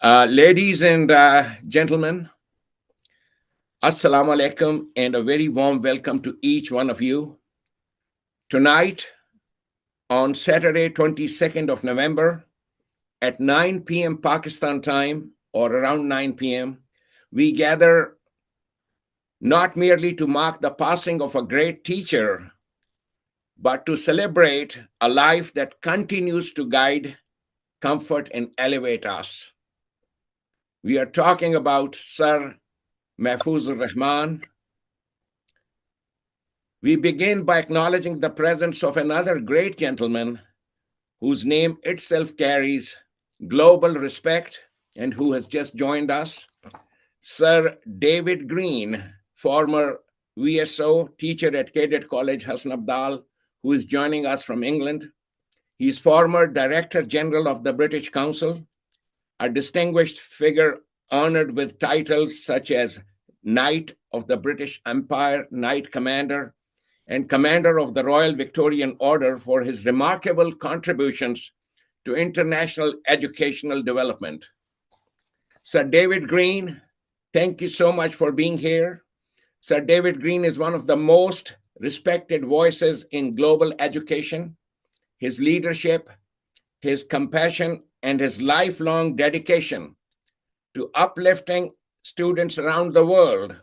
Ladies and gentlemen, Assalamu alaikum, and a very warm welcome to each one of you. Tonight, on Saturday, 22nd of November, at 9 p.m. Pakistan time, or around 9 p.m., we gather not merely to mark the passing of a great teacher, but to celebrate a life that continues to guide, comfort, and elevate us. We are talking about Sir Mahfooz Rahman. We begin by acknowledging the presence of another great gentleman whose name itself carries global respect and who has just joined us, Sir David Green, former VSO teacher at Cadet College, HASANABDAL, who is joining us from England. He's former Director General of the British Council, a distinguished figure honored with titles such as Knight of the British Empire, Knight Commander, and Commander of the Royal Victorian Order for his remarkable contributions to international educational development. Sir David Green, thank you so much for being here. Sir David Green is one of the most respected voices in global education. His leadership, his compassion, and his lifelong dedication to uplifting students around the world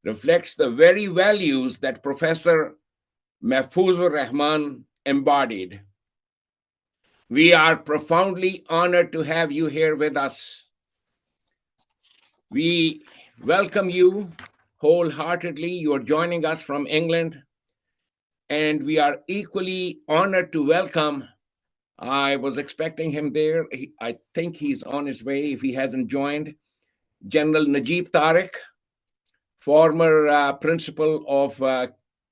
reflects the very values that Professor Mahfooz Rahman embodied. We are profoundly honored to have you here with us. We welcome you wholeheartedly. You are joining us from England, and we are equally honored to welcome. I was expecting him there. I think he's on his way if he hasn't joined. General Najib Tariq, former principal of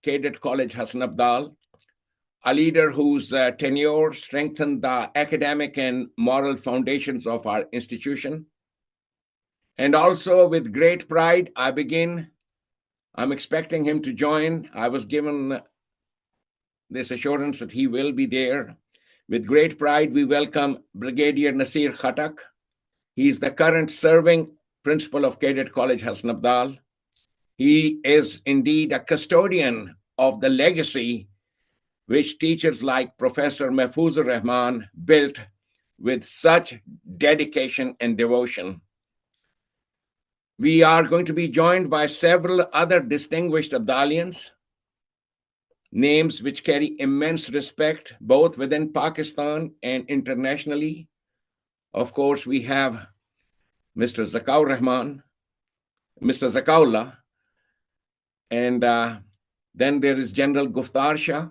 Cadet College HASANABDAL, a leader whose tenure strengthened the academic and moral foundations of our institution. And also with great pride, I'm expecting him to join. I was given this assurance that he will be there. With great pride, we welcome Brigadier Nasir Khatak. He is the current serving principal of Cadet College HASANABDAL. He is indeed a custodian of the legacy which teachers like Professor Mahfooz Rahman built with such dedication and devotion. We are going to be joined by several other distinguished Abdalians, names which carry immense respect both within Pakistan and internationally. Of course, we have Mr. Zakaur Rahman, Mr. Zakaullah, and then there is General Guftar Shah,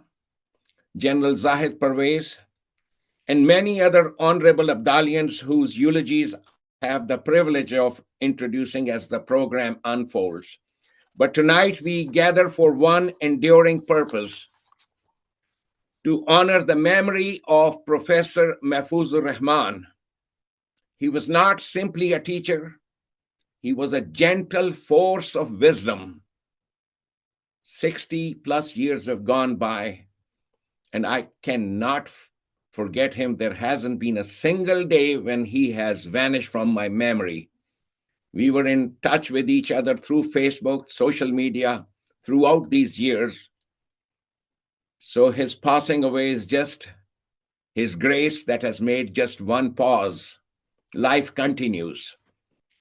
General Zahid Parvez, and many other honorable Abdalians whose eulogies have the privilege of introducing as the program unfolds. But tonight we gather for one enduring purpose: to honor the memory of Professor Mahfooz Rahman. He was not simply a teacher, he was a gentle force of wisdom. 60 plus years have gone by, and I cannot forget him. There hasn't been a single day when he has vanished from my memory. We were in touch with each other through Facebook, social media, throughout these years. So his passing away is just his grace that has made just one pause. Life continues.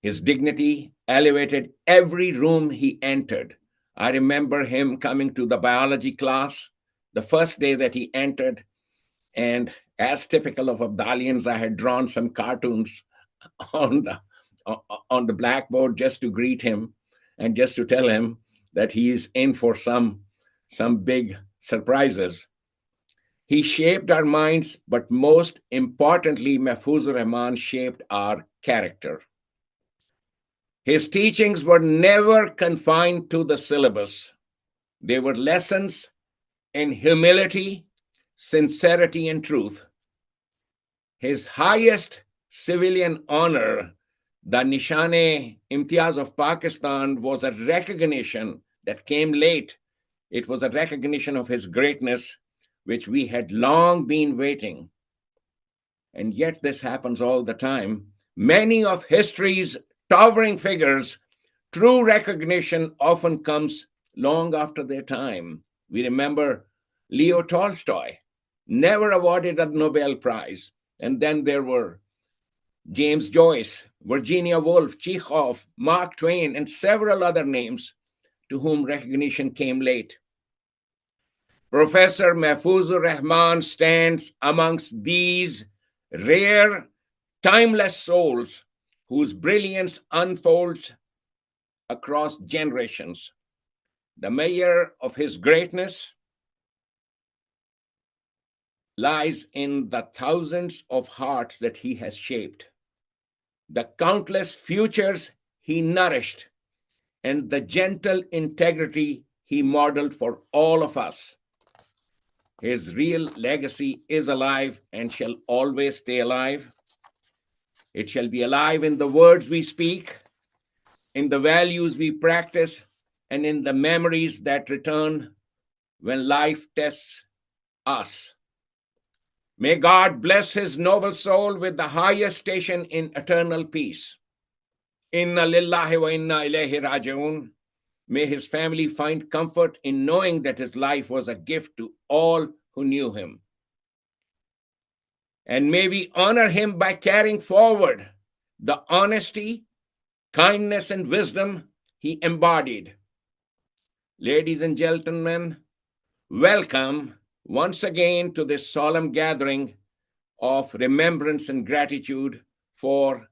His dignity elevated every room he entered. I remember him coming to the biology class the first day that he entered, and as typical of Abdalians, I had drawn some cartoons on the blackboard just to greet him and just to tell him that he's in for some big surprises. He shaped our minds, but most importantly, Mahfooz Rahman shaped our character. His teachings were never confined to the syllabus. They were lessons in humility, sincerity, and truth. His highest civilian honor, the Nishan-e-Imtiaz of Pakistan, was a recognition that came late. It was a recognition of his greatness, which we had long been waiting. And yet this happens all the time. many of history's towering figures, true recognition often comes long after their time. We remember Leo Tolstoy, never awarded a Nobel Prize. And then there were James Joyce, Virginia Woolf, Chekhov, Mark Twain, and several other names to whom recognition came late. Professor Mahfooz Rahman stands amongst these rare, timeless souls whose brilliance unfolds across generations. The measure of his greatness lies in the thousands of hearts that he has shaped, the countless futures he nourished, and the gentle integrity he modeled for all of us. His real legacy is alive and shall always stay alive. It shall be alive in the words we speak, in the values we practice, and in the memories that return when life tests us. May God bless his noble soul with the highest station in eternal peace. Inna lillahi wa inna ilayhi raji'un. May his family find comfort in knowing that his life was a gift to all who knew him. And may we honor him by carrying forward the honesty, kindness, and wisdom he embodied. Ladies and gentlemen, welcome once again to this solemn gathering of remembrance and gratitude for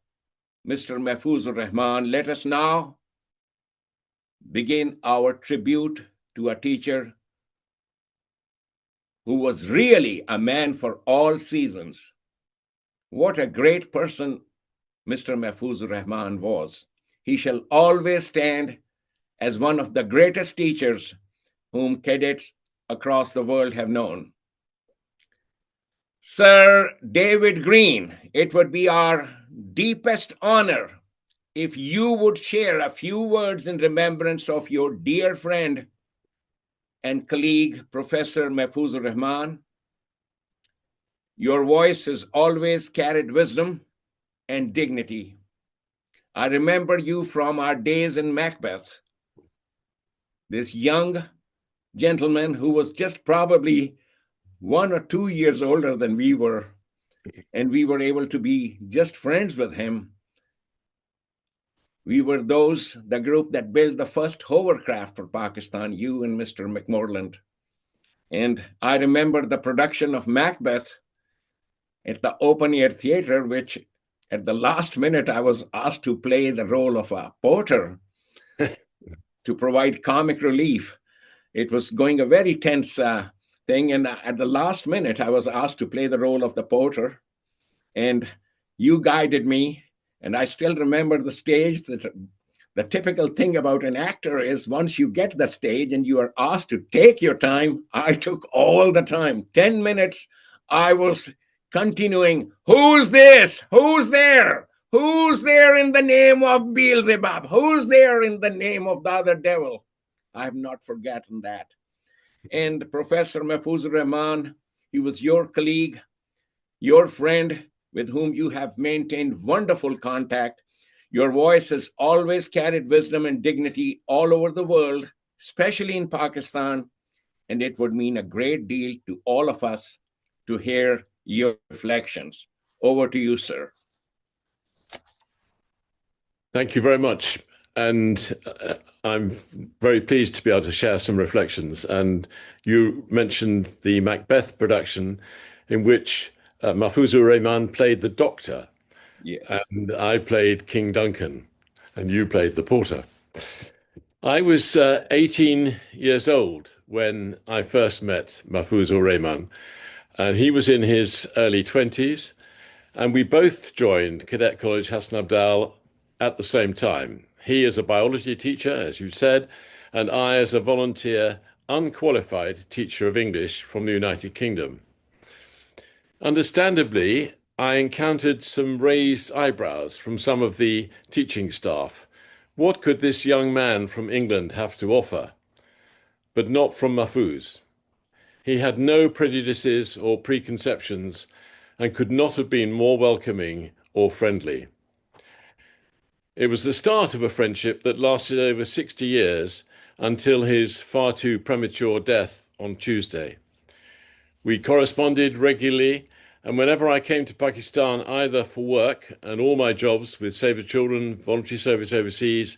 Mr. Mahfooz Rahman. Let us now begin our tribute to a teacher who was really a man for all seasons. What a great person Mr. Mahfooz Rahman was. He shall always stand as one of the greatest teachers whom cadets across the world have known. Sir David Green, it would be our deepest honor if you would share a few words in remembrance of your dear friend and colleague, Professor Mahfooz Rahman. Your voice has always carried wisdom and dignity. I remember you from our days in Macbeth, this young gentleman who was just probably 1 or 2 years older than we were, and we were able to be just friends with him. We were the group that built the first hovercraft for Pakistan, you and Mr. McMorland. And I remember the production of Macbeth at the open air theater, which at the last minute I was asked to play the role of a porter to provide comic relief. It was going a very tense thing. And at the last minute, I was asked to play the role of the porter. And you guided me. And I still remember the stage. That the typical thing about an actor is once you get the stage and you are asked to take your time, I took all the time. 10 minutes, I was continuing, who's this? Who's there? Who's there in the name of Beelzebub? Who's there in the name of the other devil? I have not forgotten that. And Professor Mahfooz Rahman, he was your colleague, your friend with whom you have maintained wonderful contact. Your voice has always carried wisdom and dignity all over the world, especially in Pakistan. And it would mean a great deal to all of us to hear your reflections. Over to you, sir. Thank you very much. And I'm very pleased to be able to share some reflections. And you mentioned the Macbeth production in which Mahfooz Rahman played the doctor. Yes. And I played King Duncan, and you played the porter. I was 18 years old when I first met Mahfooz Rahman, and he was in his early 20s, and we both joined Cadet College HASANABDAL at the same time. He as a biology teacher, as you said, and I as a volunteer, unqualified teacher of English from the United Kingdom. Understandably, I encountered some raised eyebrows from some of the teaching staff. What could this young man from England have to offer? But not from Mahfooz. He had no prejudices or preconceptions and could not have been more welcoming or friendly. It was the start of a friendship that lasted over 60 years until his far too premature death on Tuesday. We corresponded regularly, and whenever I came to Pakistan, either for work and all my jobs with Save the Children, voluntary service overseas,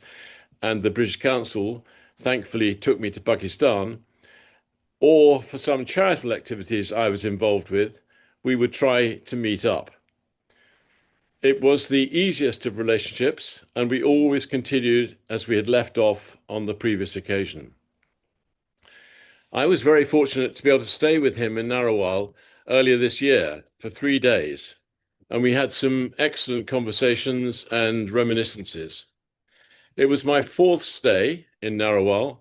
and the British Council thankfully took me to Pakistan, or for some charitable activities I was involved with, we would try to meet up. It was the easiest of relationships, and we always continued as we had left off on the previous occasion. I was very fortunate to be able to stay with him in Narowal earlier this year for 3 days, and we had some excellent conversations and reminiscences. It was my 4th stay in Narowal,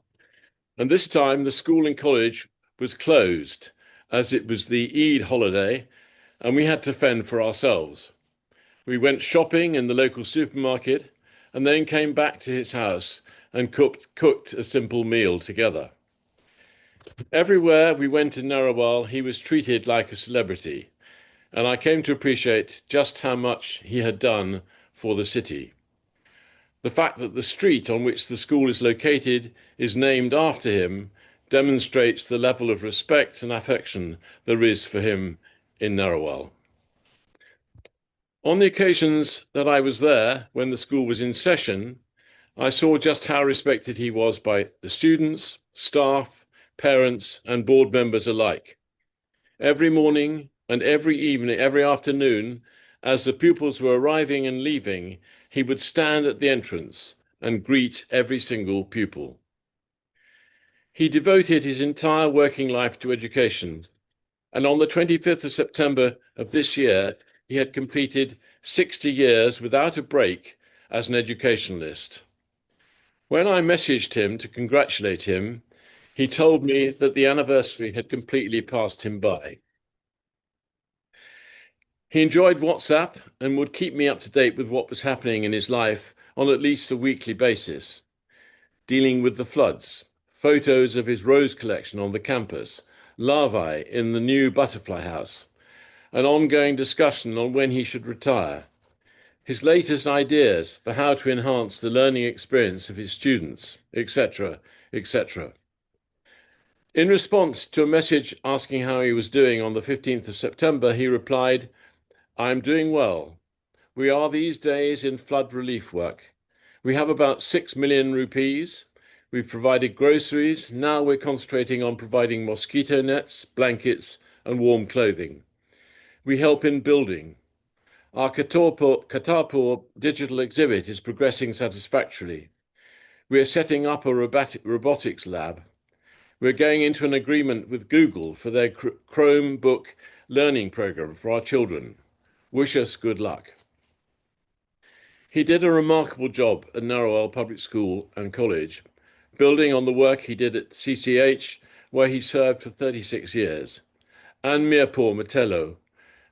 and this time the school and college was closed as it was the Eid holiday, and we had to fend for ourselves. We went shopping in the local supermarket and then came back to his house and cooked a simple meal together. Everywhere we went in Narowal, he was treated like a celebrity, and I came to appreciate just how much he had done for the city. The fact that the street on which the school is located is named after him demonstrates the level of respect and affection there is for him in Narowal. On the occasions that I was there when the school was in session, I saw just how respected he was by the students, staff, parents, and board members alike. Every morning and every evening, every afternoon, as the pupils were arriving and leaving, he would stand at the entrance and greet every single pupil. He devoted his entire working life to education, and on the 25th of September of this year, he had completed 60 years without a break as an educationalist. When I messaged him to congratulate him, he told me that the anniversary had completely passed him by. He enjoyed WhatsApp and would keep me up to date with what was happening in his life on at least a weekly basis, dealing with the floods, photos of his rose collection on the campus, larvae in the new butterfly house, an ongoing discussion on when he should retire, his latest ideas for how to enhance the learning experience of his students, etc., etc. In response to a message asking how he was doing on the 15th of September, he replied, "I am doing well. We are these days in flood relief work. We have about 6 million rupees. We've provided groceries. Now we're concentrating on providing mosquito nets, blankets, and warm clothing. We help in building. Our Kartarpur digital exhibit is progressing satisfactorily. We are setting up a robotics lab. We're going into an agreement with Google for their Chromebook learning program for our children. Wish us good luck." He did a remarkable job at Narowal Public School and College, building on the work he did at CCH, where he served for 36 years, and Mirpur Metello,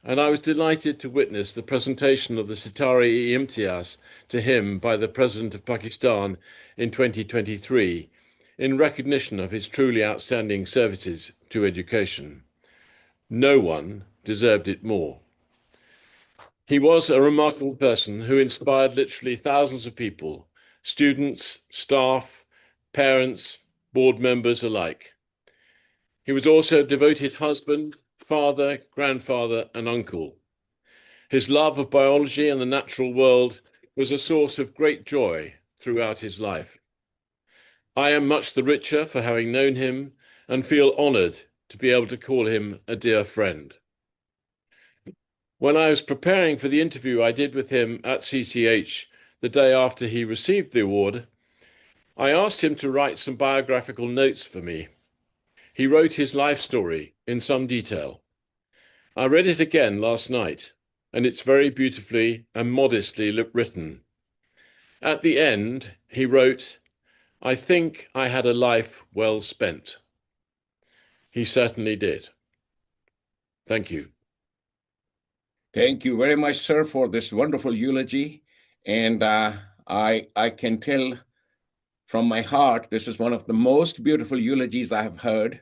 and I was delighted to witness the presentation of the Sitare-e-Imtiaz to him by the President of Pakistan in 2023, in recognition of his truly outstanding services to education. No one deserved it more. He was a remarkable person who inspired literally thousands of people, students, staff, parents, board members alike. He was also a devoted husband, father, grandfather, and uncle. His love of biology and the natural world was a source of great joy throughout his life. I am much the richer for having known him and feel honoured to be able to call him a dear friend. When I was preparing for the interview I did with him at CCH the day after he received the award, I asked him to write some biographical notes for me. He wrote his life story in some detail. I read it again last night, and it's very beautifully and modestly written. At the end, he wrote, "I think I had a life well spent." He certainly did. Thank you. Thank you very much, sir, for this wonderful eulogy. And I can tell from my heart, this is one of the most beautiful eulogies I have heard.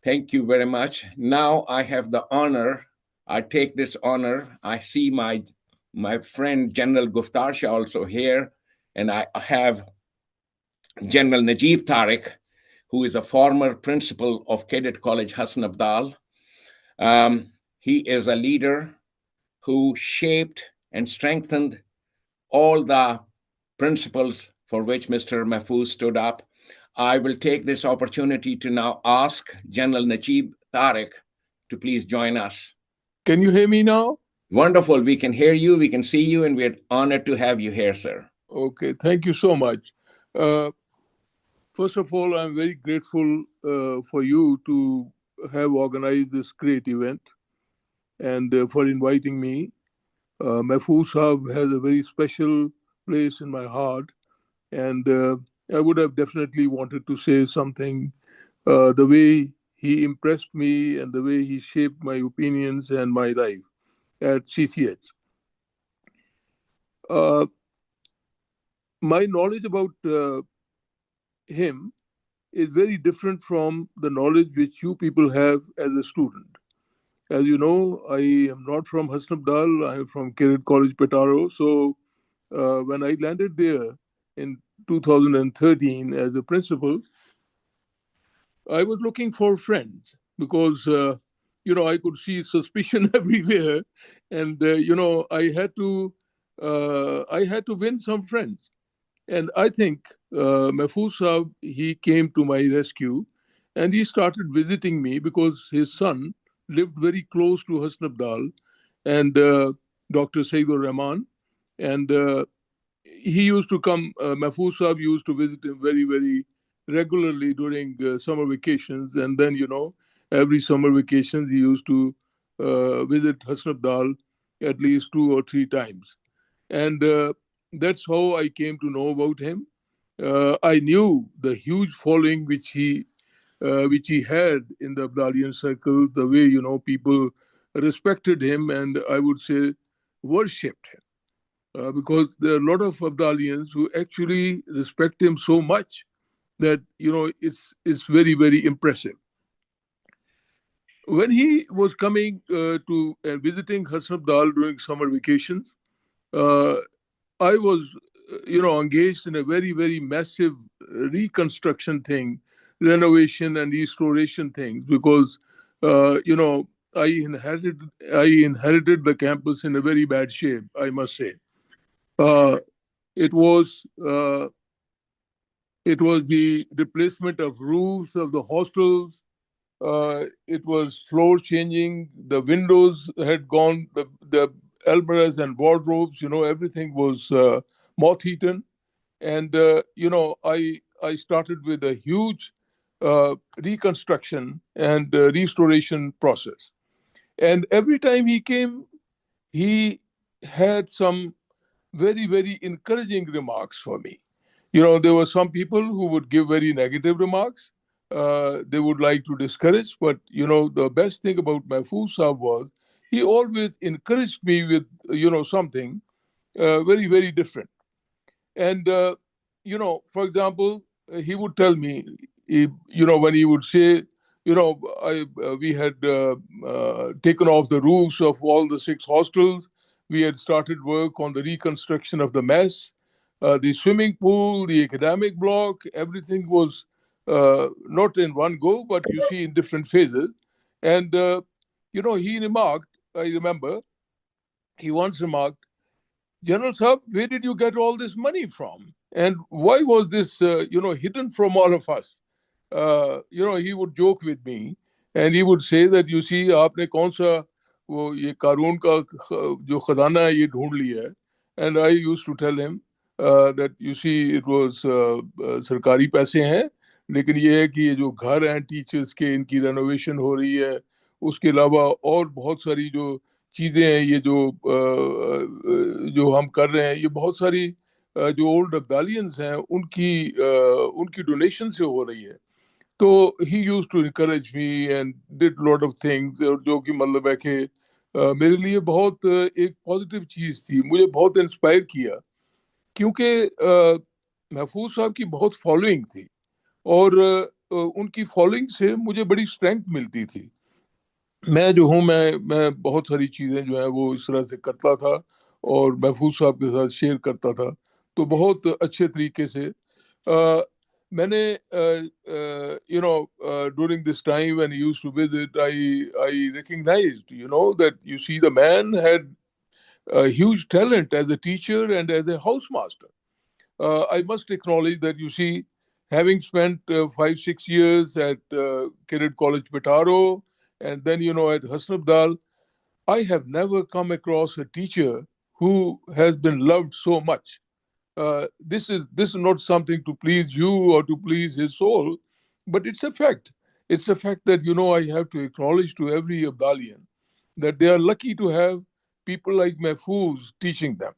Thank you very much. Now I have the honor. I take this honor. I see my my friend General Guftar Shah also here, and I have General Najib Tariq, who is a former principal of Cadet College HASANABDAL. He is a leader who shaped and strengthened all the principles for which Mr. Mahfooz stood up. I will take this opportunity to now ask General Najib Tariq to please join us. Can you hear me now? Wonderful. We can hear you, we can see you, and we're honored to have you here, sir. Okay, thank you so much. First of all, I'm very grateful for you to have organized this great event and for inviting me. Mahfooz Sahib has a very special place in my heart, and I would have definitely wanted to say something the way he impressed me and the way he shaped my opinions and my life at CCH. My knowledge about him is very different from the knowledge which you people have as a student. As you know, I am not from HASANABDAL, I am from Cadet College, Petaro. So when I landed there in 2013 as a principal, I was looking for friends because, I could see suspicion everywhere. And, I had to win some friends. And I think Mahfooz Sahib, he came to my rescue and he started visiting me because his son lived very close to HASANABDAL and Dr. Rahman. And he used to come, Mahfooz Sahib used to visit him very, very regularly during summer vacations. And then, every summer vacations, he used to visit HASANABDAL at least 2 or 3 times. And that's how I came to know about him. I knew the huge following which he had in the Abdalian circle, the way people respected him, and I would say worshipped him, because there are a lot of Abdalians who actually respect him so much that it's very, very impressive. When he was coming to and visiting HASANABDAL during summer vacations, I was, engaged in a very, very massive reconstruction thing, renovation and restoration things, because, I inherited the campus in a very bad shape, I must say. It was the replacement of roofs of the hostels. It was floor changing. The windows had gone. The almirahs and wardrobes, everything was moth-eaten. And, I started with a huge reconstruction and restoration process. And every time he came, he had some very, very encouraging remarks for me. There were some people who would give very negative remarks. They would like to discourage, but the best thing about Mahfooz Sahib was he always encouraged me with something very, very different. And for example, he would tell me, when he would say, we had taken off the roofs of all the 6 hostels. We had started work on the reconstruction of the mess, the swimming pool, the academic block. Everything was not in one go, but you see in different phases. And, he remarked, I remember, he once remarked, General Sahib, where did you get all this money from? And why was this, hidden from all of us? He would joke with me and he would say that, you see, aapne kaun sa wo ye Karun ka jo khazana hai ye dhoond liya hai. And I used to tell him that, you see, it was sarkari paise hain, लेकिन ये है कि ये जो घर हैं teachers के, इनकी रेनोवेशन हो रही है, उसके अलावा और बहुत सारी जो चीज़ें हैं, ये जो हम कर रहे हैं, ये बहुत सारी जो ओल्ड अब्दालियंस हैं उनकी डोनेशन से हो रही है. तो he used to encourage me and did lot of things, और जो कि मतलब है कि मेरे लिए बहुत एक पॉजिटिव चीज़ थी, मुझे बहुत इंस्पायर किया, क्योंकि महफूज साहब की बहुत फॉलोइंग थी और उनकी फॉलोइंग से मुझे बड़ी स्ट्रेंथ मिलती थी. मैं जो हूँ मैं बहुत सारी चीज़ें जो है वो इस तरह से करता था और महफूज साहब के साथ शेयर करता था, तो बहुत अच्छे तरीके से मैंने during this time when he used to visit, I recognized, that you see the man had a huge talent as a teacher and as a housemaster. I must acknowledge that, you see, having spent 5-6 years at Kirit College Petaro, and then at Hasnabdal, I have never come across a teacher who has been loved so much. This is not something to please you or to please his soul, but it's a fact. It's a fact that I have to acknowledge to every Abdalian that they are lucky to have people like Mahfooz teaching them.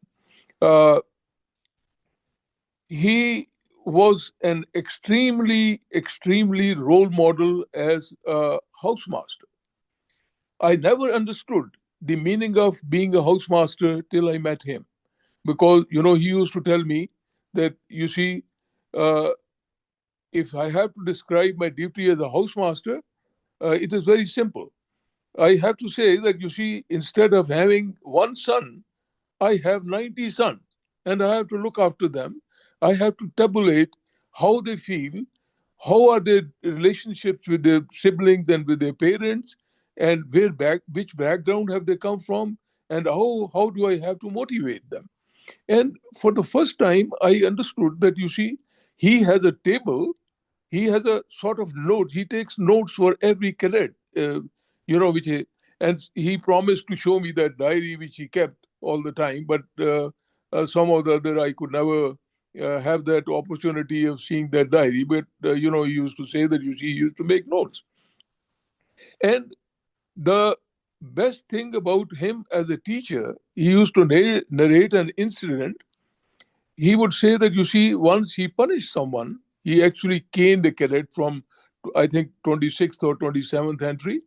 He was an extremely role model as a housemaster. I never understood the meaning of being a housemaster till I met him, because he used to tell me that, you see, uh, if I have to describe my duty as a housemaster, it is very simple. I have to say that, you see, instead of having one son, I have 90 sons, and I have to look after them. I have to tabulate how they feel, how are their relationships with their siblings and with their parents, and which background have they come from, and how do I have to motivate them. And for the first time, I understood that, you see, he has a table, he has a sort of note. He takes notes for every cadet, and he promised to show me that diary which he kept all the time. But some or the other, I could never have that opportunity of seeing that diary. But he used to say that, you see, he used to make notes. And the best thing about him as a teacher, he used to narrate an incident. He would say that, you see, once he punished someone, he actually caned a cadet from, I think, 26th or 27th entry.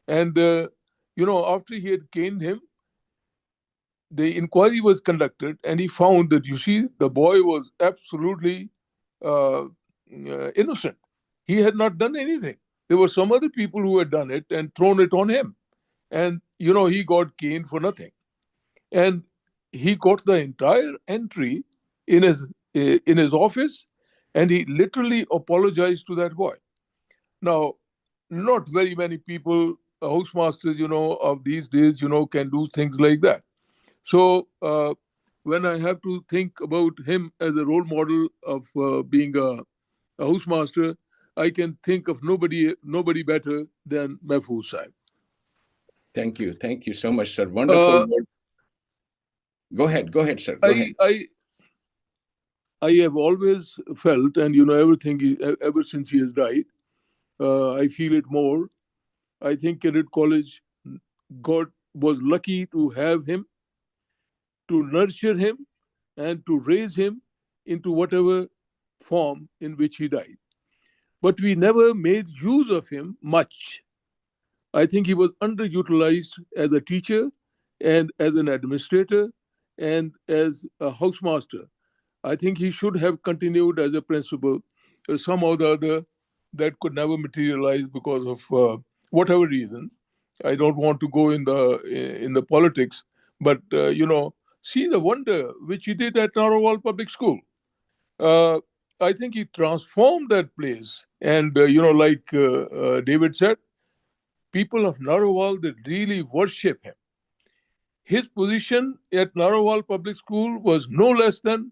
And, after he had caned him, the inquiry was conducted, and he found that, you see, the boy was absolutely innocent. He had not done anything. There were some other people who had done it and thrown it on him. And, he got caned for nothing. And he got the entire entry in his office, and he literally apologized to that boy. Now, not very many people, housemasters, of these days, can do things like that. So when I have to think about him as a role model of being a housemaster, I can think of nobody better than Mahfooz Sahib. Thank you so much, sir. Wonderful words. Go ahead, sir. Go ahead. I have always felt, and everything, ever since he has died, I feel it more. I think Kirit College, God was lucky to have him, to nurture him, and to raise him into whatever form in which he died. But we never made use of him much. I think he was underutilized as a teacher and as an administrator and as a housemaster. I think he should have continued as a principal. Some or the other that could never materialize because of whatever reason. I don't want to go in the politics, but see the wonder which he did at Narowal Public School. I think he transformed that place, and like David said, people of Narowal, they really worship him. His position at Narowal Public School was no less than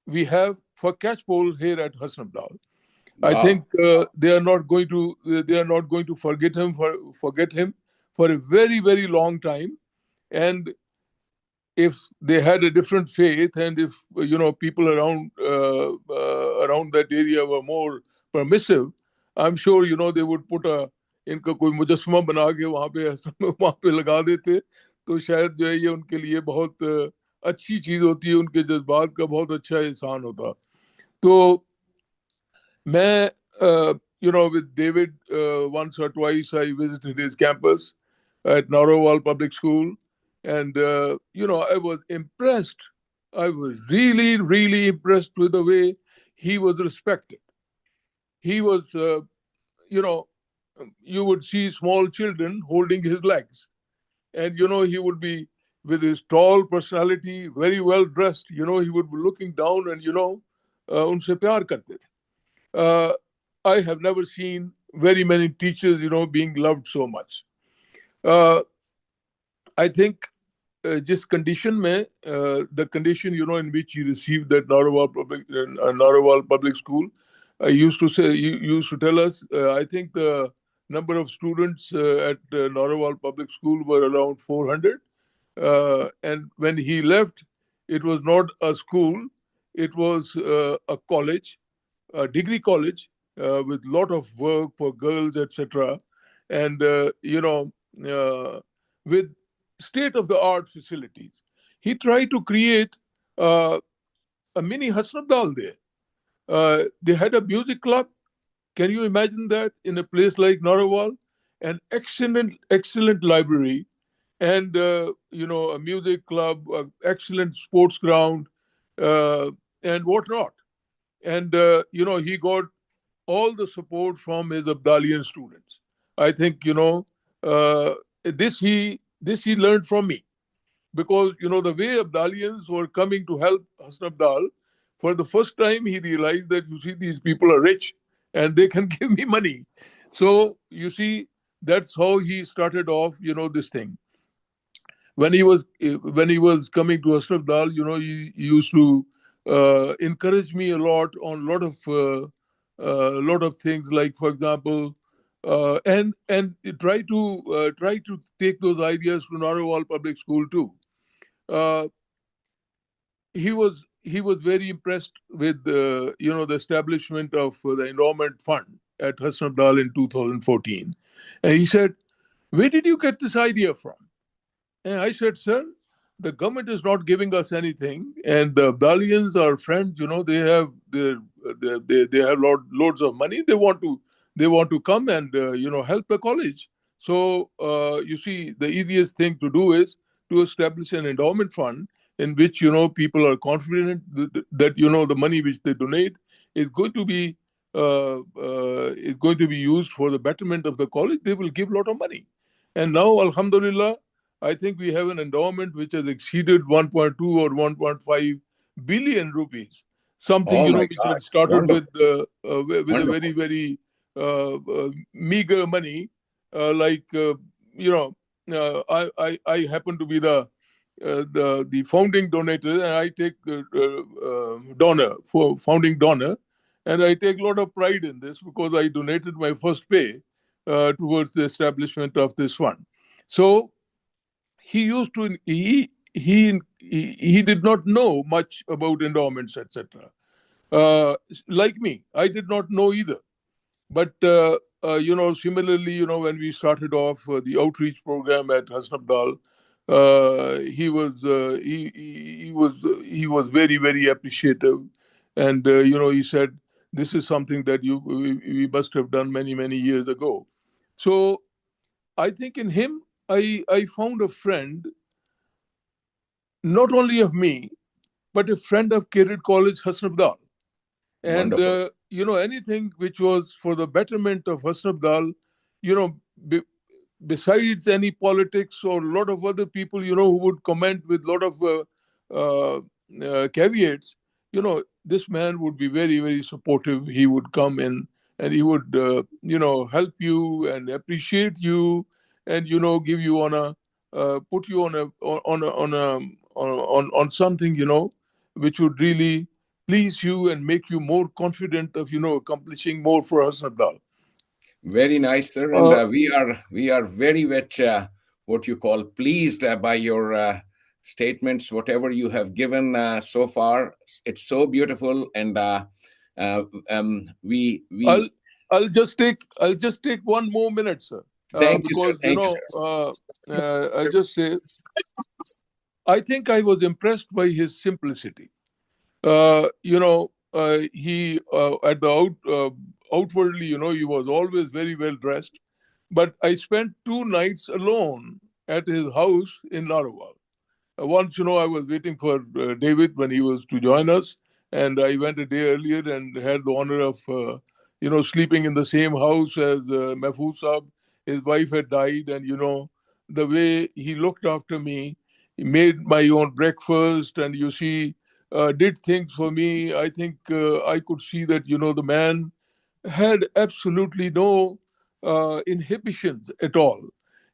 we have for Catchpole here at HASANABDAL. Wow. I think they are not going to forget him for a very, very long time. And if they had a different faith, and if people around that area were more permissive, I'm sure they would put इनका कोई मुजस्समा बना के वहाँ पे लगा देते, तो शायद जो है ये उनके लिए बहुत अच्छी चीज होती है, उनके जज्बात का बहुत अच्छा एहसान होता. तो मैं with David, once or twice I visited his campus at Narowal Public School, and I was impressed. I was really, really impressed with the way he was respected. He was, you would see small children holding his legs, and he would be with his tall personality, very well dressed. He would be looking down and, unse pyar karte the. I have never seen very many teachers, being loved so much. Uh, I think just condition mein, the condition, in which he received that Narwhal Public School, I used to say, you used to tell us, I think the number of students at Narwhal Public School were around 400. And when he left, it was not a school, it was a college, a degree college, with lot of work for girls, etc. And, with state of the art facilities. He tried to create uh, a mini Hasnabdal there. They had a music club. Can you imagine that in a place like Narawal? An excellent library, and a music club, excellent sports ground, and whatnot. And he got all the support from his Abdalian students. I think this he learned from me, because the way Abdalians were coming to help Hassan Abdal, for the first time he realized that, these people are rich and they can give me money. So that's how he started off, this thing. When he was coming to Hassan Abdal, he used to encourage me a lot of things, like, for example, and try to take those ideas to Narawal Public School too. uh, he was very impressed with the establishment of the endowment fund at Hassan Abdal in 2014, and he said, "Where did you get this idea from?" And I said, "Sir, the government is not giving us anything, and the Abdalians are friends. They have loads of money. They want to come and help the college. So the easiest thing to do is to establish an endowment fund in which people are confident that the money which they donate is going to be used for the betterment of the college. They will give a lot of money, and now, Alhamdulillah, I think we have an endowment which has exceeded 1.2 or 1.5 billion rupees. Something Oh my which God. had started Wonderful. with a very Wonderful. very meager money. Like I happen to be the founding donator, and I take donor for founding donor, and I take a lot of pride in this, because I donated my first pay towards the establishment of this fund. So he used to he did not know much about endowments, etc. Like me, I did not know either. But similarly, when we started off the outreach program at Hasnabdal, he was very very appreciative, and he said, "This is something that we must have done many years ago." So I think in him, I found a friend, not only of me, but a friend of Career College Hasnabdal. And Wonderful. anything which was for the betterment of Hasnabdal, you know, be, besides any politics or a lot of other people, who would comment with a lot of caveats, this man would be very, very supportive. He would come in and he would, help you and appreciate you, and give you put you on something, which would really please you and make you more confident of accomplishing more for Hasnabdal. Very nice, sir. And Uh, we are very much what you call pleased by your statements, whatever you have given so far. It's so beautiful, and we I'll I'll just take 1 more minute, sir, thank you, sir. because Thank you, sir. I'll just say, I think I was impressed by his simplicity. He at the outwardly, he was always very well dressed. But I spent 2 nights alone at his house in Narawal. Once, I was waiting for David when he was to join us, and I went a day earlier and had the honor of, sleeping in the same house as Mahfooz Sahib. His wife had died, and the way he looked after me, made my own breakfast, and you see, did things for me. I think I could see that, the man had absolutely no inhibitions at all.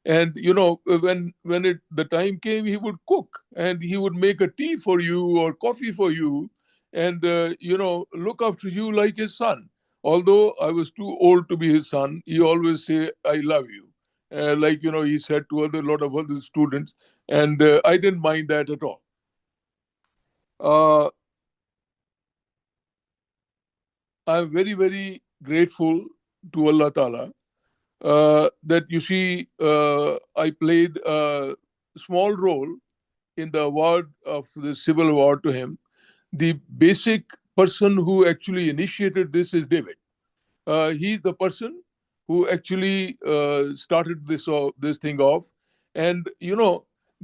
And when the time came, he would cook and he would make a tea for you or coffee for you, and look after you like his son. Although I was too old to be his son, he always say, "I love you," like he said to other lot of other students, and I didn't mind that at all. I'm very, very grateful to Allah Ta'ala that you see, I played a small role in the award of the civil award to him. The basic person who actually initiated this is David. He's the person who actually started this thing off. And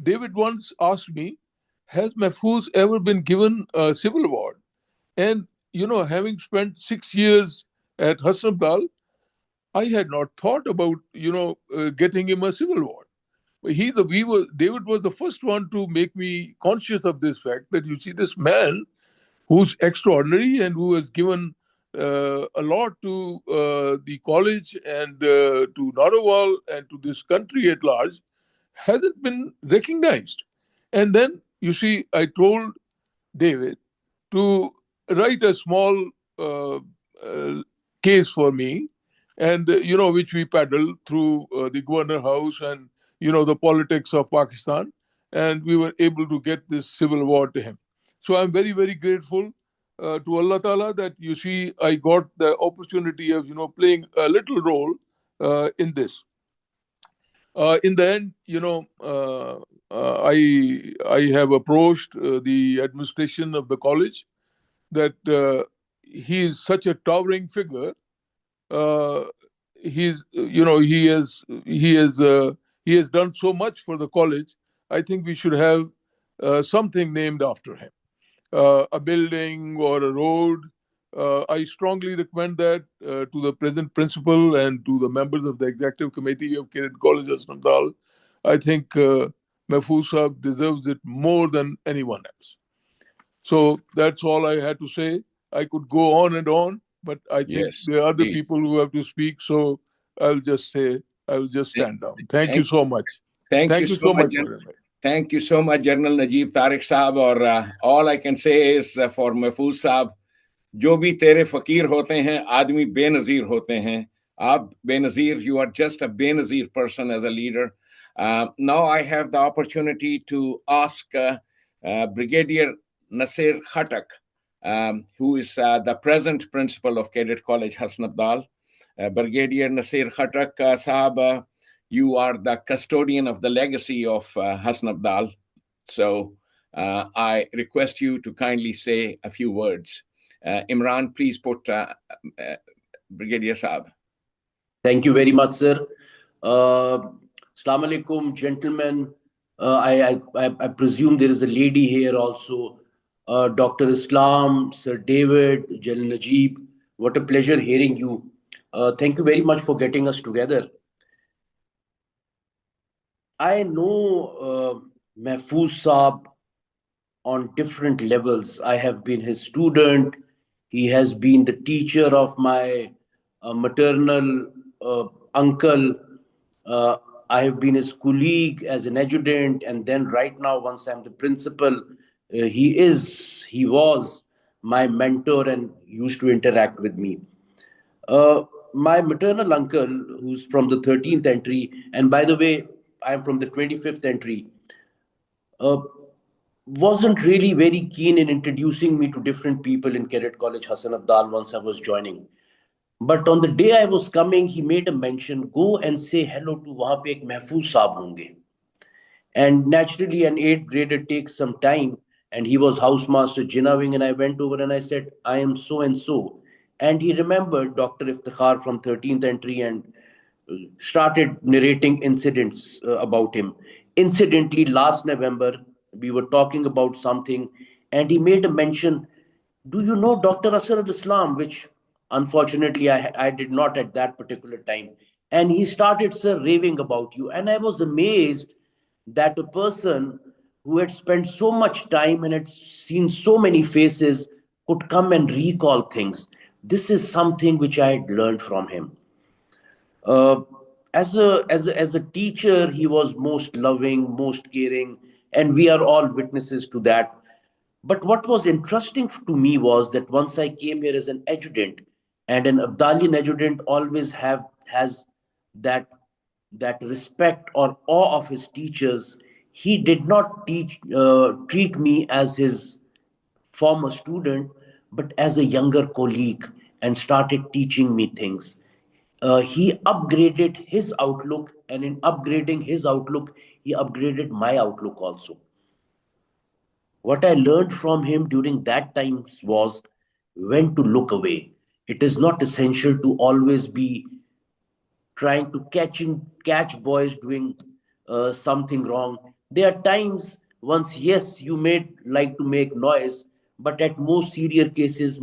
David once asked me, "Has Mahfooz ever been given a civil award?" And having spent 6 years at HASANABDAL, I had not thought about getting him a civil award. But David was the first one to make me conscious of this fact that you see this man who's extraordinary and who has given a lot to the college and to Narowal and to this country at large hasn't been recognized. And then you see, I told David to write a small uh, case for me, and which we paddled through the governor house and the politics of Pakistan, and we were able to get this civil award to him. So I'm very, very grateful to Allah Ta'ala that you see I got the opportunity of playing a little role in this. In the end, I have approached the administration of the college that he is such a towering figure. He has done so much for the college. I think we should have something named after him, a building or a road. I strongly recommend that to the present principal and to the members of the executive committee of Cadet College HASANABDAL. I think Mahfooz Sahib deserves it more than anyone else. So that's all I had to say. I could go on and on, but I think Yes, there are other indeed. people who have to speak. So I'll just stand down. Thank you Thank, so much. thank you Thank you so so much. much for inviting. Thank you so much, General Najib Tariq Saab. Or all I can say is for Mahfooz Saab, जो भी तेरे फकीर होते हैं आदमी बेनजीर होते हैं आप Benazir you are just a benazir person as a leader. Now I have the opportunity to ask Brigadier Nasir Khatak, who is the present principal of Cadet College HASANABDAL. Brigadier Nasir Khatak Sahab, you are the custodian of the legacy of HASANABDAL. So I request you to kindly say a few words. Imran, please put Brigadier Saab. Thank you very much, sir. Assalamu alaikum, gentlemen. I presume there is a lady here also. Dr. Islam, Sir David, General Najib. What a pleasure hearing you. Thank you very much for getting us together. I know Mahfooz Saab on different levels. I have been his student. He has been the teacher of my maternal uncle. I have been his colleague as an adjutant, and then right now, once I'm the principal, he was my mentor and used to interact with me. My maternal uncle, who's from the 13th entry, and by the way, I'm from the 25th entry, wasn't really very keen in introducing me to different people in Cadet College HASANABDAL once I was joining. But on the day I was coming, he made a mention, go and say hello to wahan pe ek Mahfooz Saab honge. And naturally, an 8th grader takes some time, and he was housemaster Jinnah, and I went over and I said, I am so and so. And he remembered Dr. Iftikhar from 13th entry and started narrating incidents about him. Incidentally, last November, we were talking about something, and he made a mention, do you know Dr. Asar al-Islam, which unfortunately I did not at that particular time. And he started, sir, raving about you. And I was amazed that a person who had spent so much time and had seen so many faces, could come and recall things. This is something which I had learned from him. Uh, as a teacher, he was most loving, most caring, and we are all witnesses to that. But what was interesting to me was that once I came here as an adjutant, and an Abdalian adjutant always have has that that respect or awe of his teachers. He did not treat me as his former student, but as a younger colleague, and started teaching me things. He upgraded his outlook, and in upgrading his outlook, he upgraded my outlook also. What I learned from him during that time was when to look away. It is not essential to always be trying to catch boys doing something wrong. There are times once, yes, you may like to make noise, but at most serious cases,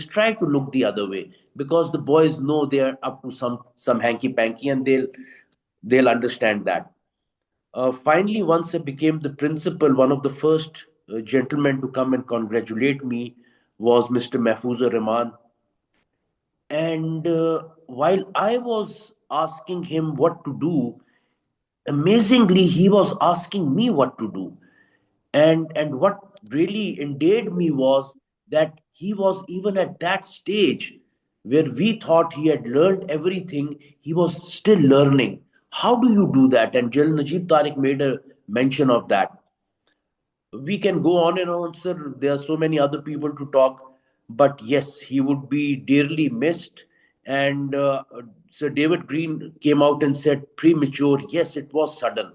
try to look the other way, because the boys know they are up to some hanky panky, and they'll understand that. Finally, once I became the principal, one of the first gentlemen to come and congratulate me was Mr. Mahfooz Rahman. And while I was asking him what to do, amazingly, he was asking me what to do. And what really endeared me was that he was even at that stage where we thought he had learned everything, he was still learning. How do you do that? And General Najib Tariq made a mention of that. We can go on and on, sir. There are so many other people to talk, but yes, he would be dearly missed. And Sir David Green came out and said premature. Yes, it was sudden.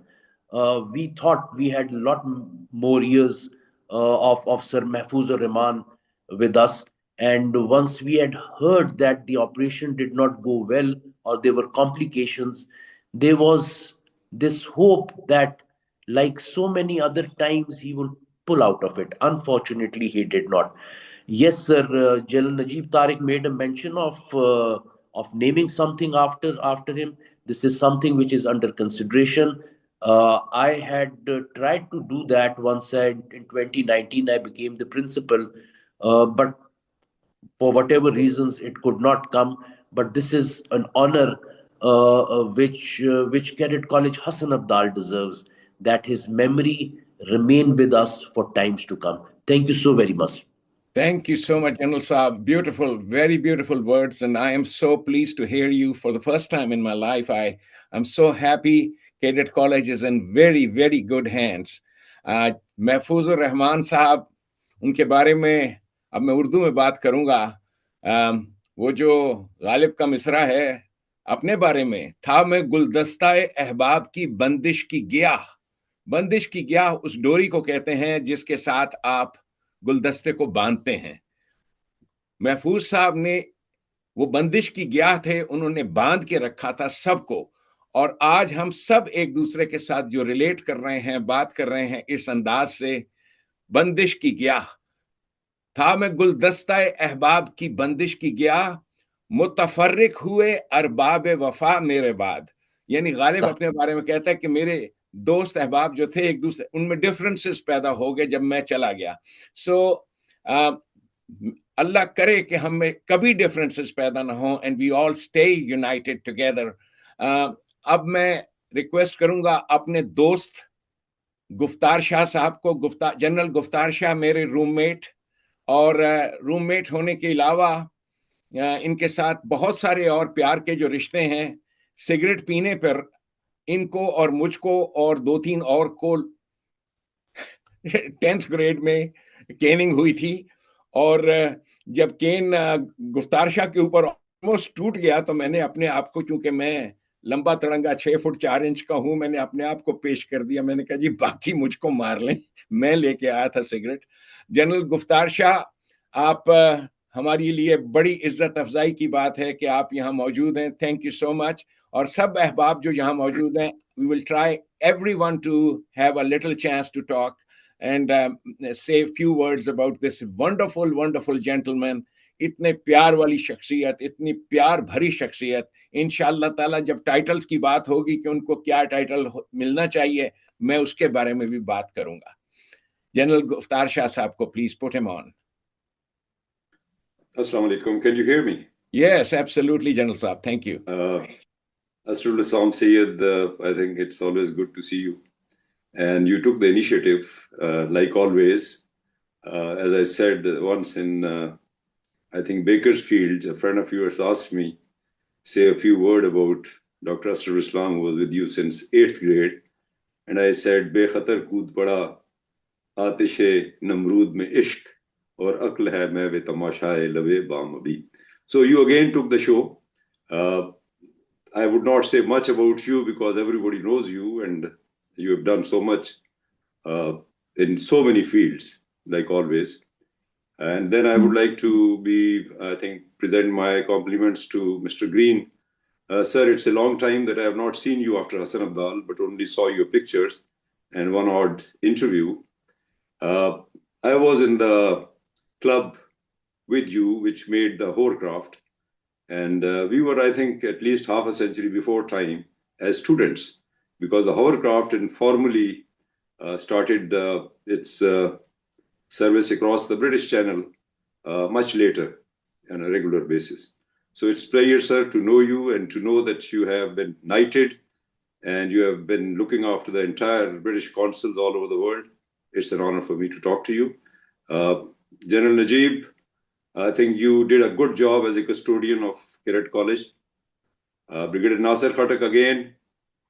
We thought we had a lot more years of Sir Mahfooz Rahman with us. And once we had heard that the operation did not go well, or there were complications, there was this hope that, like so many other times, he will pull out of it. Unfortunately, he did not. Yes, sir. General Najib Tariq made a mention of naming something after him. This is something which is under consideration. I had tried to do that once. In 2019, I became the principal, but for whatever reasons it could not come. But this is an honor which Cadet College HASANABDAL deserves, that his memory remain with us for times to come. Thank you so very much. Thank you so much, General Saab. Beautiful, very beautiful words. And I am so pleased to hear you for the first time in my life. I'm so happy Cadet College is in very, very good hands. Mahfooz Rahman Sahab, उनके बारे में अब मैं उर्दू में बात करूंगा. वो जो गालिब का मिसरा है, अपने बारे में था मैं गुलदस्ता-ए अहबाब की बंदिश की गियाह. बंदिश की गियाह उस डोरी को कहते हैं जिसके साथ आप गुलदस्ते को बांधते हैं. महफूज साहब ने वो बंदिश की गियाह थे, उन्होंने बांध के रखा था सबको. और आज हम सब एक दूसरे के साथ जो रिलेट कर रहे हैं, बात कर रहे हैं इस अंदाज से, बंदिश की गियाह था मैं गुलदस्ता अहबाब की बंदिश की गियाह, मुतफर्रिक हुए अरबाब वफा मेरे बाद. यानी गालिब अपने बारे में कहता है कि मेरे दोस्त अहबाब जो थे एक दूसरे, उनमें डिफरेंसेस पैदा हो गए जब मैं चला गया. सो अल्लाह करे कि हम में कभी डिफरेंसेस पैदा ना हो, and we all stay united together. अब मैं रिक्वेस्ट करूंगा अपने दोस्त गुफ्तार शाह साहब को. जनरल गुफ्तार शाह मेरे रूममेट, और रूममेट होने के अलावा इनके साथ बहुत सारे और प्यार के जो रिश्ते हैं. सिगरेट पीने पर इनको और मुझको और 2-3 और को 10th ग्रेड में केनिंग हुई थी. और जब केन गुफ्तार शाह के ऊपर ऑलमोस्ट टूट गया, तो मैंने अपने आप को, चूंकि मैं लंबा तड़ंगा 6 फुट 4 इंच का हूं, मैंने अपने आप को पेश कर दिया. मैंने कहा जी बाकी मुझको मार लें, मैं लेके आया था सिगरेट. जनरल गुफ्तार शाह, आप हमारे लिए बड़ी इज्जत अफजाई की बात है कि आप यहाँ मौजूद हैं. Thank you so much. और सब अहबाब जो यहाँ मौजूद हैं, we will try everyone to have a little chance to talk and say a few words about this wonderful, wonderful gentleman. इतने प्यार वाली शख्सियत, इतनी प्यार भरी शख्सियत, इंशाअल्लाह ताला जब टाइटल्स की बात होगी कि उनको क्या टाइटल मिलना चाहिए, मैं उसके बारे में भी बात करूंगा। जनरल गुफ्तार शाह साहब को please put him on. Assalamu alaikum. Can you hear me? Yes, absolutely, General Saab. Thank you. Asrul Assam Sayyid, I think it's always good to see you. And you took the initiative, like always. As I said once in, I think, Bakersfield, a friend of yours asked me, say a few words about Dr. Asrul Islam, who was with you since 8th grade. And I said, Bekhatar kood pada, atishe namrood mein ishq, aur aql hai main ve tamashaye labe baam abhi. So you again took the show. I would not say much about you because everybody knows you and you have done so much in so many fields, like always. And then I would like to present my compliments to Mr. Green. Sir, it's a long time that I have not seen you after HASANABDAL, but only saw your pictures and one odd interview. I was in the club with you, which made the hovercraft. And we were, I think, at least half a century before time as students, because the hovercraft informally started its service across the British Channel much later on a regular basis. So it's a pleasure, sir, to know you and to know that you have been knighted and you have been looking after the entire British consuls all over the world. It's an honor for me to talk to you. General Najib, I think you did a good job as a custodian of Cadet College. Brigadier Nasir Khatak, again,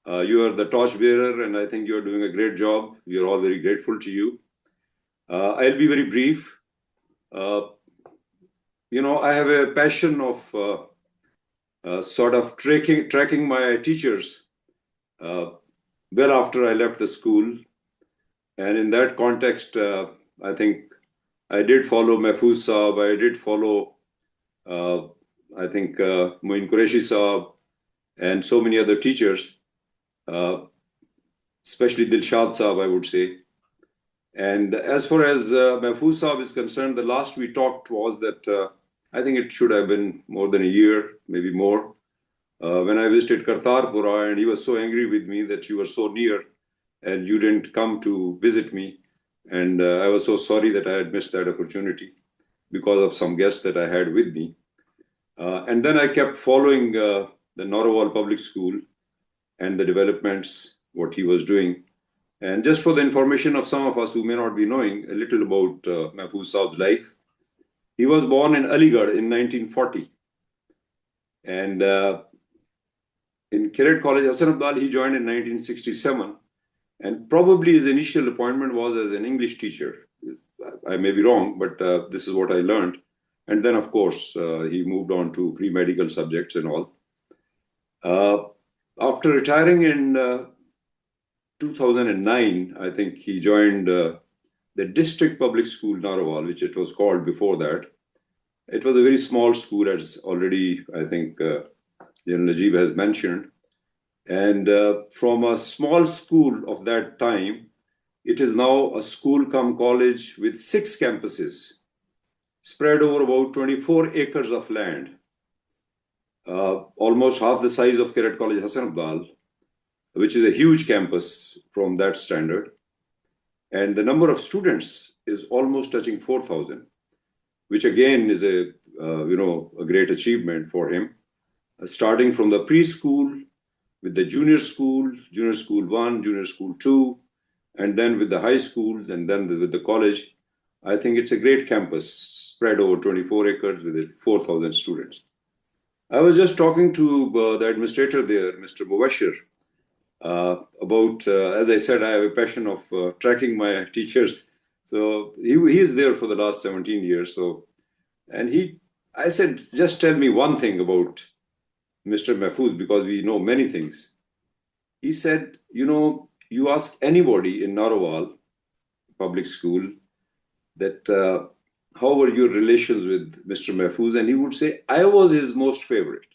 you are the torchbearer, and I think you are doing a great job. We are all very grateful to you. I'll be very brief. I have a passion of sort of tracking my teachers well after I left the school. And in that context, I think I did follow Mahfooz Sahib, I did follow, I think, Moin Qureshi Sahib, and so many other teachers, especially Dilshad Sahib, I would say. And as far as Mahfooz Sahib is concerned, the last we talked was that I think it should have been more than a year, maybe more, when I visited Kartarpura, and he was so angry with me that you were so near and you didn't come to visit me. And I was so sorry that I had missed that opportunity because of some guests that I had with me. And then I kept following the Narowal Public School and the developments, what he was doing. And just for the information of some of us who may not be knowing a little about Mahfooz Saab's life, he was born in Aligarh in 1940. And in Cadet College, HASANABDAL, he joined in 1967. And probably his initial appointment was as an English teacher. I may be wrong, but this is what I learned. And then, of course, he moved on to pre-medical subjects and all. After retiring in 2009, I think he joined the District Public School, Narowal, which it was called before that. It was a very small school, as already, I think, General Najib has mentioned. And from a small school of that time, it is now a school cum college with 6 campuses spread over about 24 acres of land, almost half the size of Cadet College HASANABDAL, which is a huge campus from that standard. And the number of students is almost touching 4,000, which again is a great achievement for him, starting from the preschool, with the junior school 1, junior school 2, and then with the high schools, and then with the college. I think it's a great campus spread over 24 acres with 4,000 students. I was just talking to the administrator there, Mr. Mubashir, about, as I said, I have a passion of tracking my teachers. So he is there for the last 17 years. I said, just tell me one thing about Mr. Mahfooz, because we know many things. He said, you ask anybody in Narowal Public School that how were your relations with Mr. Mahfooz, and he would say, I was his most favorite.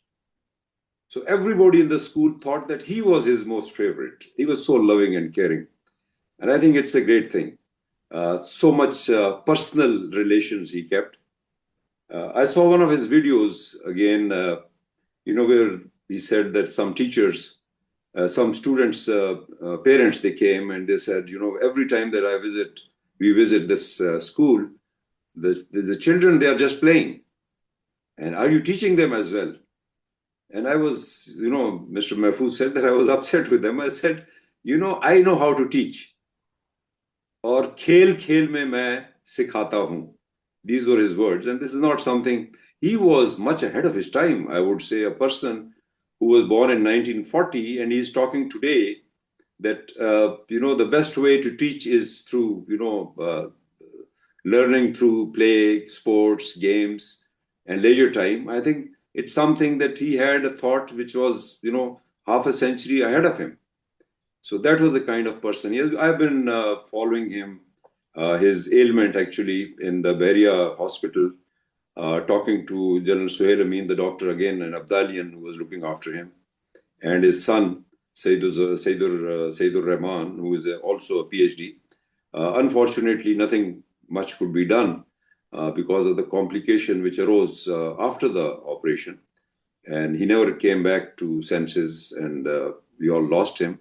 So everybody in the school thought that he was his most favorite. He was so loving and caring. And I think it's a great thing. So much personal relations he kept. I saw one of his videos again, where he said that some teachers, some students, parents, they came and they said, every time that we visit this school, the children, they are just playing. And are you teaching them as well? And I was, Mr. Mahfooz said that I was upset with them. I said, I know how to teach. और खेल खेल में मैं सिखाता हूँ. These were his words. And this is not something, he was much ahead of his time. I would say a person who was born in 1940 and he's talking today that, the best way to teach is through, learning through play, sports, games, and leisure time. I think it's something that he had a thought which was, half a century ahead of him. So that was the kind of person he is. I've been following him, his ailment actually in the Beria hospital, talking to General Suhail Amin, the doctor again, an Abdalian who was looking after him, and his son, Sayyidur Rahman, who is also a PhD. Unfortunately, nothing much could be done because of the complication which arose after the operation. And he never came back to senses, and we all lost him.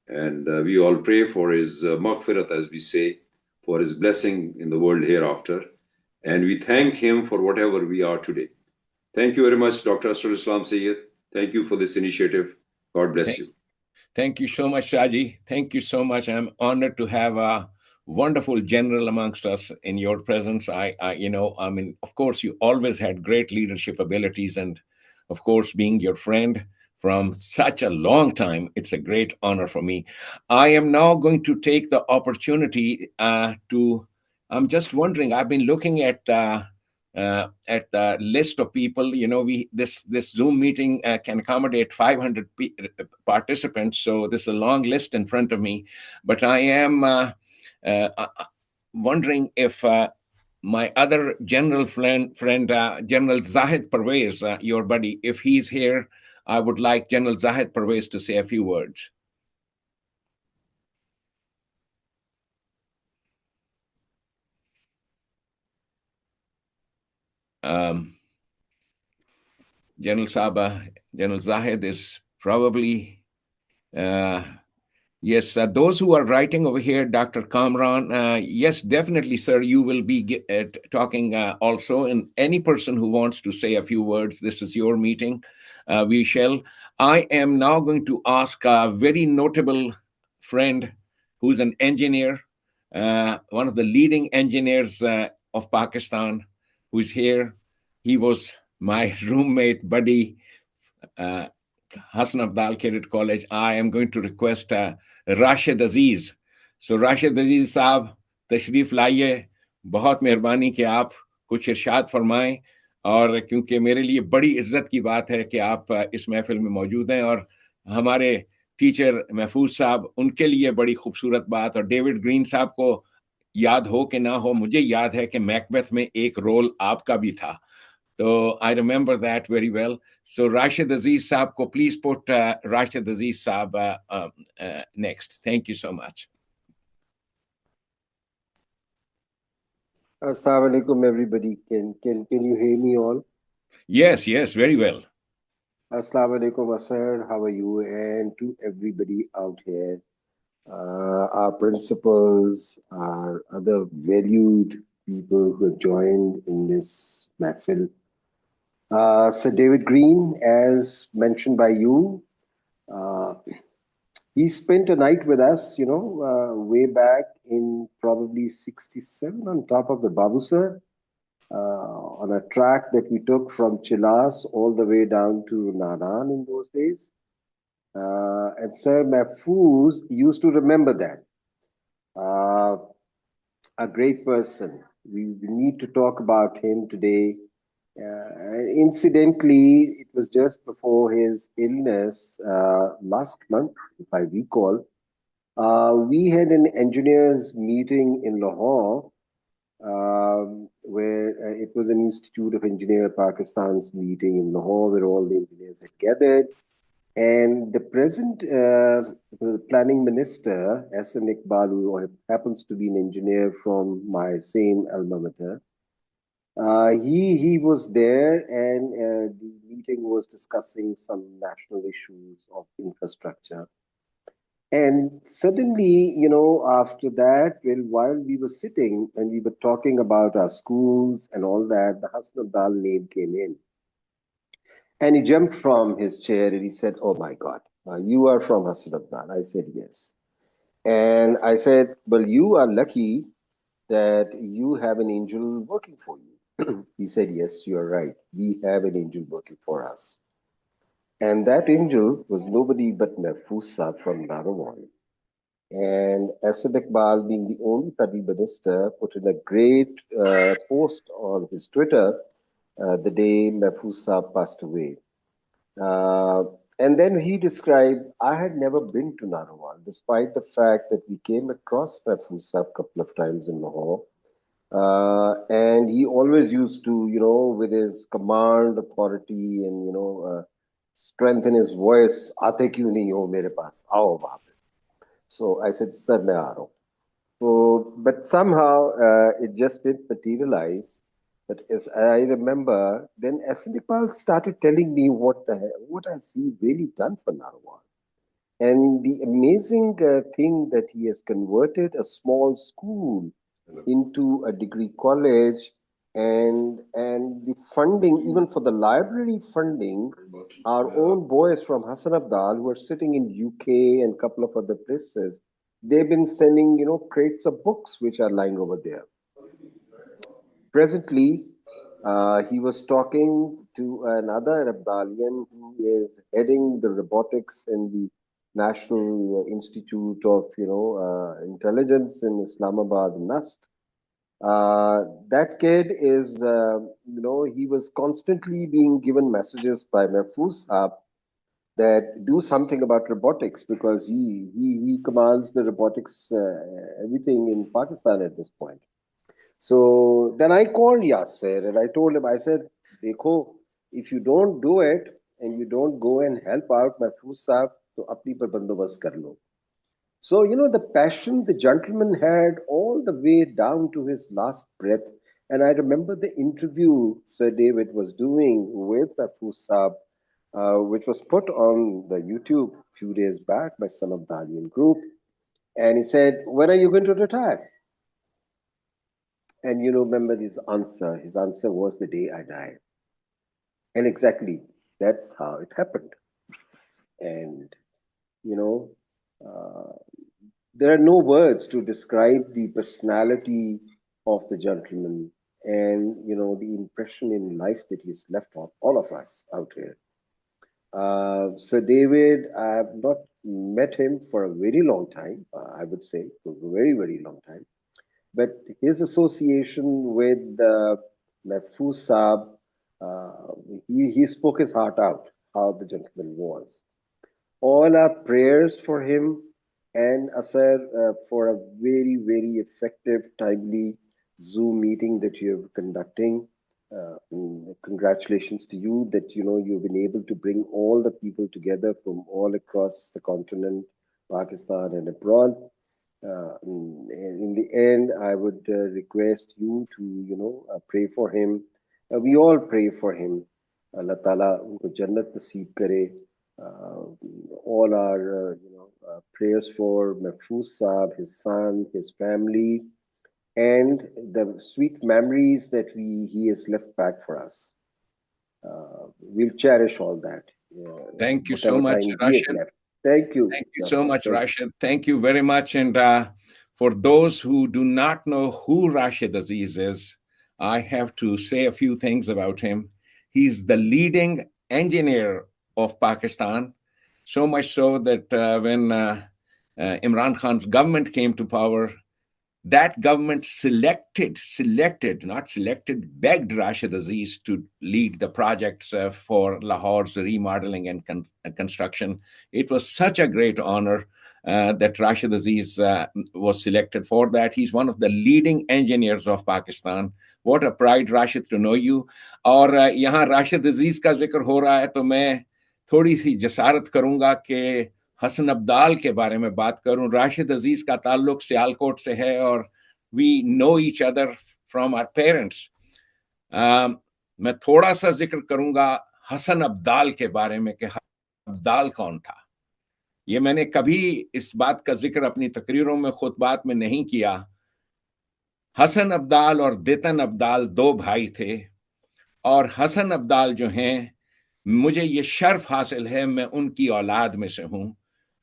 And we all pray for his maghfirat, as we say, for his blessing in the world hereafter. And we thank him for whatever we are today. Thank you very much, Dr. Asrul Islam Sayyid. Thank you for this initiative. God bless you. Thank you so much, Shaji. Thank you so much. I'm honored to have a wonderful general amongst us in your presence. Of course, you always had great leadership abilities, and of course, being your friend from such a long time, it's a great honor for me. I am now going to take the opportunity I'm just wondering, I've been looking at the list of people. This Zoom meeting can accommodate 500 participants, so this is a long list in front of me. But I am wondering if my other general friend General Zahid Parvez, your buddy, if he's here, I would like General Zahid Parvez to say a few words. General Zahid is probably, yes, those who are writing over here, Dr. Kamran, yes, definitely, sir, you will be talking also. And any person who wants to say a few words, this is your meeting. We shall. I am now going to ask a very notable friend who's an engineer, one of the leading engineers of Pakistan, who's here. He was my roommate, buddy, HASANABDAL Cadet College. I am going to request Rashid Aziz. So Rashid Aziz साहब तशरीफ लाइए. बहुत मेहरबानी कि आप कुछ इरशाद फरमाएं, और क्योंकि मेरे लिए बड़ी इज्जत की बात है कि आप इस महफिल में मौजूद हैं, और हमारे टीचर महफूज साहब, उनके लिए बड़ी खूबसूरत बात. और डेविड ग्रीन साहब को याद हो कि ना हो, मुझे याद है कि मैकबेथ में एक रोल आपका भी था. So I remember that very well. So Rashid Aziz Saab ko please put Rashid Aziz Saab next. Thank you so much. Assalamu alaikum, everybody. Can you hear me all? Yes, very well. Assalamu alaikum, sir. How are you? And to everybody out here, our principals, our other valued people who have joined in this mahfil. Sir David Green, as mentioned by you, he spent a night with us, way back in probably 67 on top of the Babu sir, on a track that we took from Chilas all the way down to Naran in those days. And Sir Mahfooz used to remember that. A great person. We need to talk about him today. Incidentally, it was just before his illness last month, if I recall. We had an engineers meeting in Lahore, where it was an Institute of Engineer Pakistan's meeting in Lahore, where all the engineers had gathered. And the present planning minister, Hassan Iqbal, who happens to be an engineer from my same alma mater, He was there, and the meeting was discussing some national issues of infrastructure. And suddenly, after that, well, while we were sitting and we were talking about our schools and all that, the Hassan Abdal name came in. And he jumped from his chair and he said, "Oh my God, you are from Hassan Abdal." I said, "Yes." And I said, "Well, you are lucky that you have an angel working for you." He said, "Yes, you're right. We have an angel working for us." And that angel was nobody but Mahfooz from Narwal. And Asad Iqbal, being the only Paddy minister, put in a great post on his Twitter the day Mahfooz passed away. Uh, and then he described, I had never been to Narwal, despite the fact that we came across Mahfooz a couple of times in Lahore. And he always used to, with his command, authority, and, strength in his voice, "Aate kyun nahi ho mere paas? Aao wahan pe." So I said, "Sir, main aa raha hu." So, but somehow it just didn't materialize. But as I remember, then Asanipal started telling me what has he really done for Narwal. And the amazing thing that he has converted a small school into a degree college, and the funding, even for the library funding, our own boys from Hassan Abdal who are sitting in UK and a couple of other places, they've been sending, crates of books which are lying over there. Presently, he was talking to another Abdalian who is heading the robotics in the National Institute of, Intelligence in Islamabad, NUST. That kid is, he was constantly being given messages by Mahfooz that do something about robotics, because he commands the robotics everything in Pakistan at this point. So then I called Yasser and I told him, I said, "Dekho, if you don't do it and you don't go and help out Mahfooz Saab, to apni par bandobast kar lo." So, the passion the gentleman had all the way down to his last breath. And I remember the interview Sir David was doing with Mahfooz Saab, which was put on the YouTube a few days back by some Abdalian group. And he said, "When are you going to retire?" And remember his answer. His answer was, "The day I die." And exactly that's how it happened. And, you know, uh, there are no words to describe the personality of the gentleman and, the impression in life that he's left on all of us out here. Sir David, I have not met him for a very long time, I would say, for a very, very long time. But his association with Mahfooz Saab, he spoke his heart out, how the gentleman was. All our prayers for him and Asar for a very, very effective, timely Zoom meeting that you're conducting. Congratulations to you that you've been able to bring all the people together from all across the continent, Pakistan and abroad. In the end, I would request you to pray for him. We all pray for him. Allah Ta'ala unko jannat naseeb kare. All our prayers for Mahfooz Saab, his son, his family, and the sweet memories that he has left back for us. We'll cherish all that. Thank you so whatever much, time we have Rashid. left. Thank you. Thank you so much, Thank you. Rashid. Thank you very much. And for those who do not know who Rashid Aziz is, I have to say a few things about him. He's the leading engineer of Pakistan, so much so that when Imran Khan's government came to power, that government begged Rashid Aziz to lead the projects for Lahore's remodeling and construction. It was such a great honor that Rashid Aziz was selected for that. He's one of the leading engineers of Pakistan. What a pride, Rashid, to know you. और यहाँ राशिद अजीज का जिक्र हो रहा है तो मैं थोड़ी सी जसारत करूंगा कि हसन अब्दाल के बारे में बात करूं. राशिद अजीज का ताल्लुक सियालकोट से है और we know each other from our parents. میں تھوڑا سا ذکر کروں گا حسن ابدال کے بارے میں کہ ابدال کون تھا. یہ میں نے کبھی اس بات کا ذکر اپنی تقریروں میں خطبات میں نہیں کیا. حسن ابدال اور دیتن ابدال 2 بھائی تھے، اور حسن ابدال جو ہیں مجھے یہ شرف حاصل ہے میں ان کی اولاد میں سے ہوں.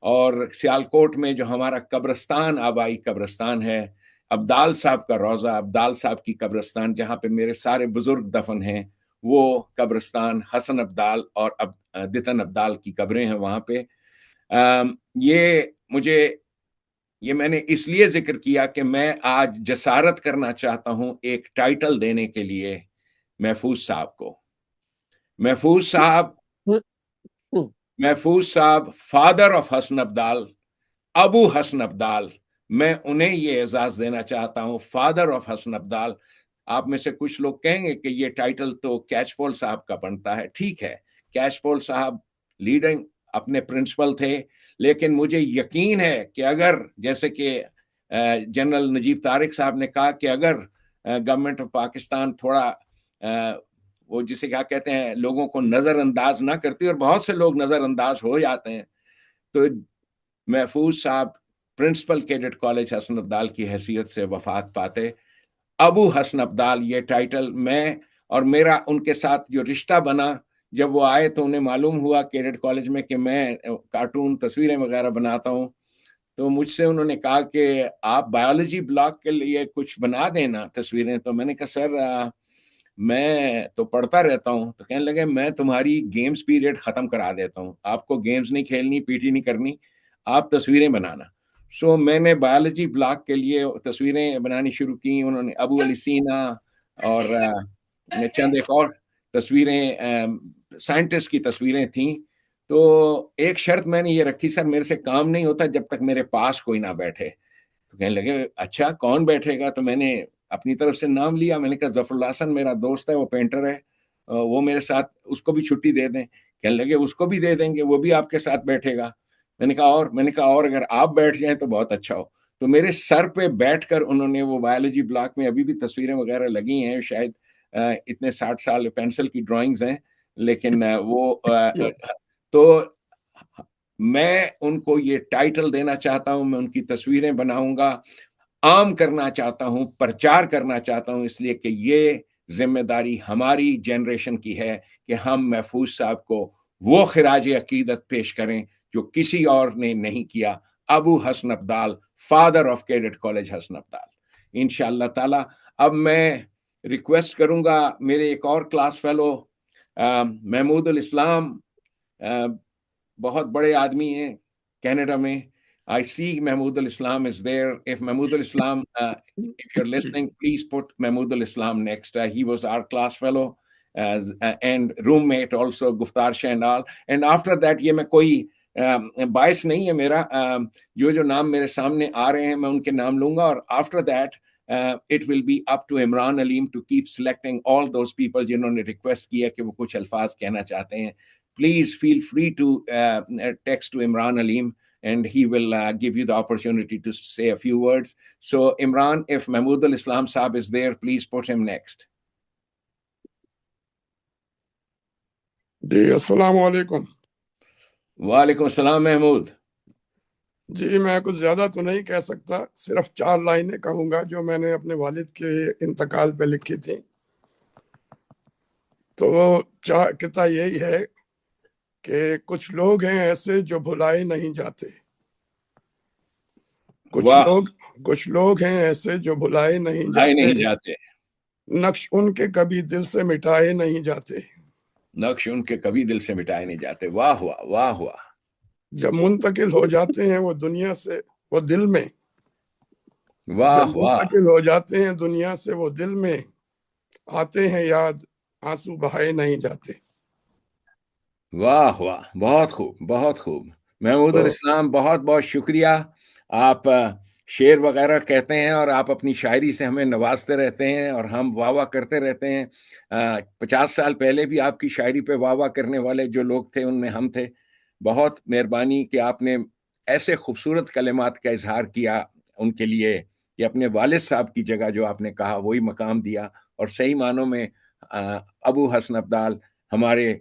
اور سیالکوٹ میں جو ہمارا قبرستان آبائی قبرستان ہے، ابدال صاحب کا روضہ، ابدال صاحب کی قبرستان جہاں پہ میرے سارے بزرگ دفن ہیں، وہ قبرستان حسن ابدال اور دیتن ابدال کی قبریں ہیں وہاں پہ. یہ میں نے اس لیے ذکر کیا کہ میں آج جسارت کرنا چاہتا ہوں ایک ٹائٹل دینے کے لیے محفوظ صاحب کو. محفوظ صاحب فادر آف حسن ابدال، ابو حسن ابدال، میں انہیں یہ اعزاز دینا چاہتا ہوں، فادر آف حسن ابدال. آپ میں سے کچھ لوگ کہیں گے کہ یہ ٹائٹل تو کیچ پول صاحب کا بنتا ہے. ٹھیک ہے، کیچ پول صاحب لیڈنگ اپنے پرنسپل تھے، لیکن مجھے یقین ہے کہ اگر جیسے کہ جنرل نجیب طارق صاحب نے کہا کہ اگر گورنمنٹ آف پاکستان تھوڑا وہ جسے کیا کہتے ہیں لوگوں کو نظر انداز نہ کرتی، اور بہت سے لوگ نظر انداز ہو جاتے ہیں، تو محفوظ صاحب پرنسپل کیڈٹ کالج حسن ابدال کی حیثیت سے وفات پاتے. ابو حسن ابدال یہ ٹائٹل میں اور میرا ان کے ساتھ جو رشتہ بنا، جب وہ آئے تو انہیں معلوم ہوا کیڈٹ کالج میں کہ میں کارٹون تصویریں وغیرہ بناتا ہوں، تو مجھ سے انہوں نے کہا کہ آپ بایولوجی بلاک کے لیے کچھ بنا دینا تصویریں. تو میں نے کہا سر میں تو پڑھتا رہتا ہوں. تو کہنے لگے میں تمہاری گیمز پیریڈ ختم کرا دیتا ہوں، آپ کو گیمز نہیں کھیلنی، پی ٹی نہیں کرنی، آپ تصویریں بنانا. سو میں نے بایولوجی بلاک کے لیے تصویریں بنانی شروع کی. انہوں نے ابو علی سینا اور چند ایک اور تصویریں سائنٹسٹ کی تصویریں تھیں. تو ایک شرط میں نے یہ رکھی، سر میرے سے کام نہیں ہوتا جب تک میرے پاس کوئی نہ بیٹھے. تو کہنے لگے اچھا کون بیٹھے گا؟ تو میں نے اپنی طرف سے نام لیا. میں نے کہا ظفر اللہ حسن میرا دوست ہے، وہ پینٹر ہے، وہ میرے ساتھ، اس کو بھی چھٹی دے دیں. کہنے لگے اس کو بھی دے دیں گے، وہ بھی آپ کے ساتھ بیٹھے گا. میں نے کہا اور اگر آپ بیٹھ جائیں تو بہت اچھا ہو. تو میرے سر پہ بیٹھ کر انہوں نے وہ بایولوجی بلاک میں ابھی بھی تصویریں وغیرہ لگی ہیں، شاید اتنے 60 سال پینسل کی ڈرائنگز ہیں، لیکن وہ تو میں ان کو یہ ٹائٹل دینا چاہتا ہوں، میں ان کی تصویریں بناؤں گا، عام کرنا چاہتا ہوں، پرچار کرنا چاہتا ہوں، اس لیے کہ یہ ذمہ داری ہماری جنریشن کی ہے کہ ہم محفوظ صاحب کو وہ خراج عقیدت پیش کریں جو کسی اور نے نہیں کیا. ابو حسن ابدال، فادر آف کیڈٹ کالج حسن ابدال. انشاءاللہ تعالی اب میں ریکویسٹ کروں گا میرے ایک اور کلاس فیلو محمود الاسلام، بہت بڑے آدمی ہیں کینیڈا میں. I see Mahmood al-Islam is there. If Mahmood al-Islam, if you're listening, please put Mahmood al-Islam next. He was our class fellow and roommate also, Guftar Shah and all. And after that, یہ میں کوئی باعث نہیں ہے میرا، جو نام میرے سامنے آ رہے ہیں میں ان کے نام لوں گا. اور after that, it will be up to Imran Aleem to keep selecting all those people جنہوں نے ریکویسٹ کیا کہ وہ کچھ الفاظ کہنا چاہتے ہیں. Please feel free to text to Imran Aleem, and he will give you the opportunity to say a few words. So Imran, if Mahmood al-Islam Sahib is there, please put him next. جی السلام علیکم. وعلیکم السلام محمود. جی میں کچھ زیادہ تو نہیں کہہ سکتا، صرف 4 لائنیں کہوں گا جو میں نے اپنے والد کے انتقال پہ لکھی تھی. تو کہتا یہی ہے کہ کچھ لوگ ہیں ایسے جو بھلائے نہیں جاتے، کچھ لوگ ہیں ایسے جو بھلائے نہیں جاتے، نقش ان کے کبھی دل سے مٹائے نہیں جاتے، نقش ان کے کبھی دل سے مٹائے نہیں جاتے. واہ واہ واہ واہ. جب منتقل ہو جاتے ہیں وہ دنیا سے وہ دل میں، واہ جب واہ. منتقل ہو جاتے ہیں دنیا سے وہ دل میں، آتے ہیں یاد آنسو بہائے نہیں جاتے. واہ واہ، بہت خوب بہت خوب. محمود الاسلام بہت بہت شکریہ. آپ شعر وغیرہ کہتے ہیں اور آپ اپنی شاعری سے ہمیں نوازتے رہتے ہیں اور ہم واہ واہ کرتے رہتے ہیں. 50 سال پہلے بھی آپ کی شاعری پہ واہ واہ کرنے والے جو لوگ تھے ان میں ہم تھے. بہت مہربانی کہ آپ نے ایسے خوبصورت کلمات کا اظہار کیا ان کے لیے کہ اپنے والد صاحب کی جگہ جو آپ نے کہا وہی مقام دیا، اور صحیح معنوں میں ابو حسن عبدال, ہمارے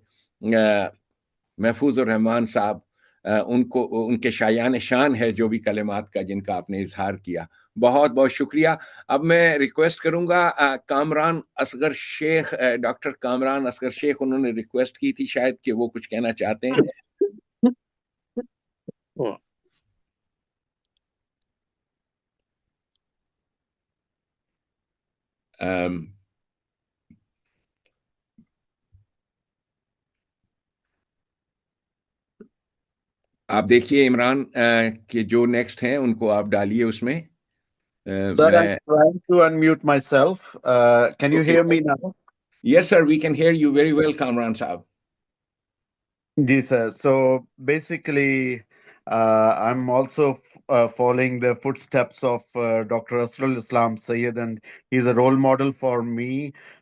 محفوظ الرحمان صاحب, ان کے شایان شان ہے جو بھی کلمات کا جن کا آپ نے اظہار کیا. بہت بہت شکریہ. اب میں ریکویسٹ کروں گا کامران اصغر شیخ, ڈاکٹر کامران اصغر شیخ, انہوں نے ریکویسٹ کی تھی شاید کہ وہ کچھ کہنا چاہتے ہیں. آپ دیکھیے عمران کہ جو نیکسٹ ہیں ان کو آپ ڈالیے اس میں. Sir, I'm trying to unmute myself. Can you hear me now? Yes, sir, we can hear you very well, Kamran Sahib. Yes, sir. So basically, I'm also following the footsteps of Dr. Asrul Islam Sayyid, and he's a role model for me.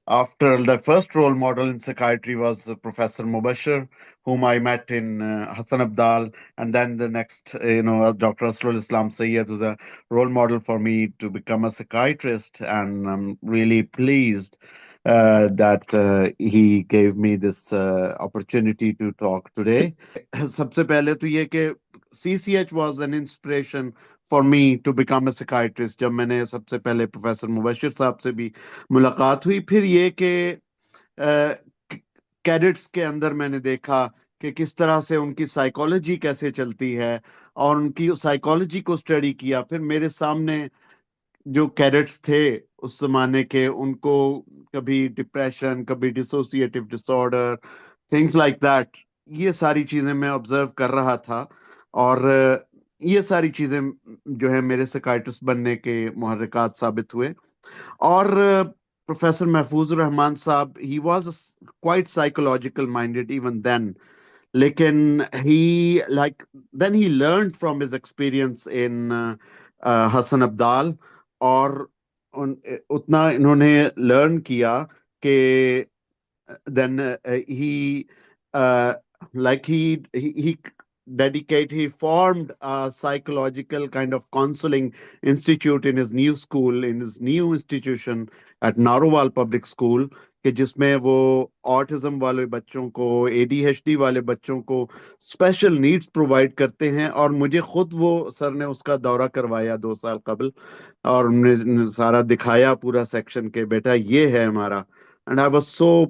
After the first role model in psychiatry was Professor Mubashir, whom I met in HASANABDAL, and then the next, Dr. Asrul Islam Sayyid was a role model for me to become a psychiatrist, and I'm really pleased that he gave me this opportunity to talk today. Sabse pehle to ye ke CCH was an inspiration for me to become a psychiatrist. Jab maine sabse pehle Professor Mubashir sahab se bhi mulaqat hui, phir ye ke cadets के अंदर मैंने देखा कि किस तरह से उनकी psychology कैसे चलती है और उनकी साइकोलॉजी को स्टडी किया. फिर मेरे सामने जो कैडेट्स थे उस जमाने के, उनको कभी डिप्रेशन, कभी dissociative disorder, things like that, ये सारी चीजें मैं ऑब्जर्व कर रहा था. और ये सारी चीजें जो है मेरे साइकियाट्रिस्ट बनने के मुहर्रिकात साबित हुए. और Professor Mahfooz Rahman Sahib, he was quite psychological minded even then. Lekin then he learned from his experience in HASANABDAL, और उतना इन्होंने learn किया कि then he formed a psychological kind of counseling institute in his new school, in his new institution at Narowal Public School, کہ جس میں وہ autism والے بچوں کو, ADHD والے بچوں کو اسپیشل نیڈز پرووائڈ کرتے ہیں. اور مجھے خود وہ سر نے اس کا دورہ کروایا 2 سال قبل, اور ہم نے سارا دکھایا پورا سیکشن کہ بیٹا یہ ہے ہمارا. And I was so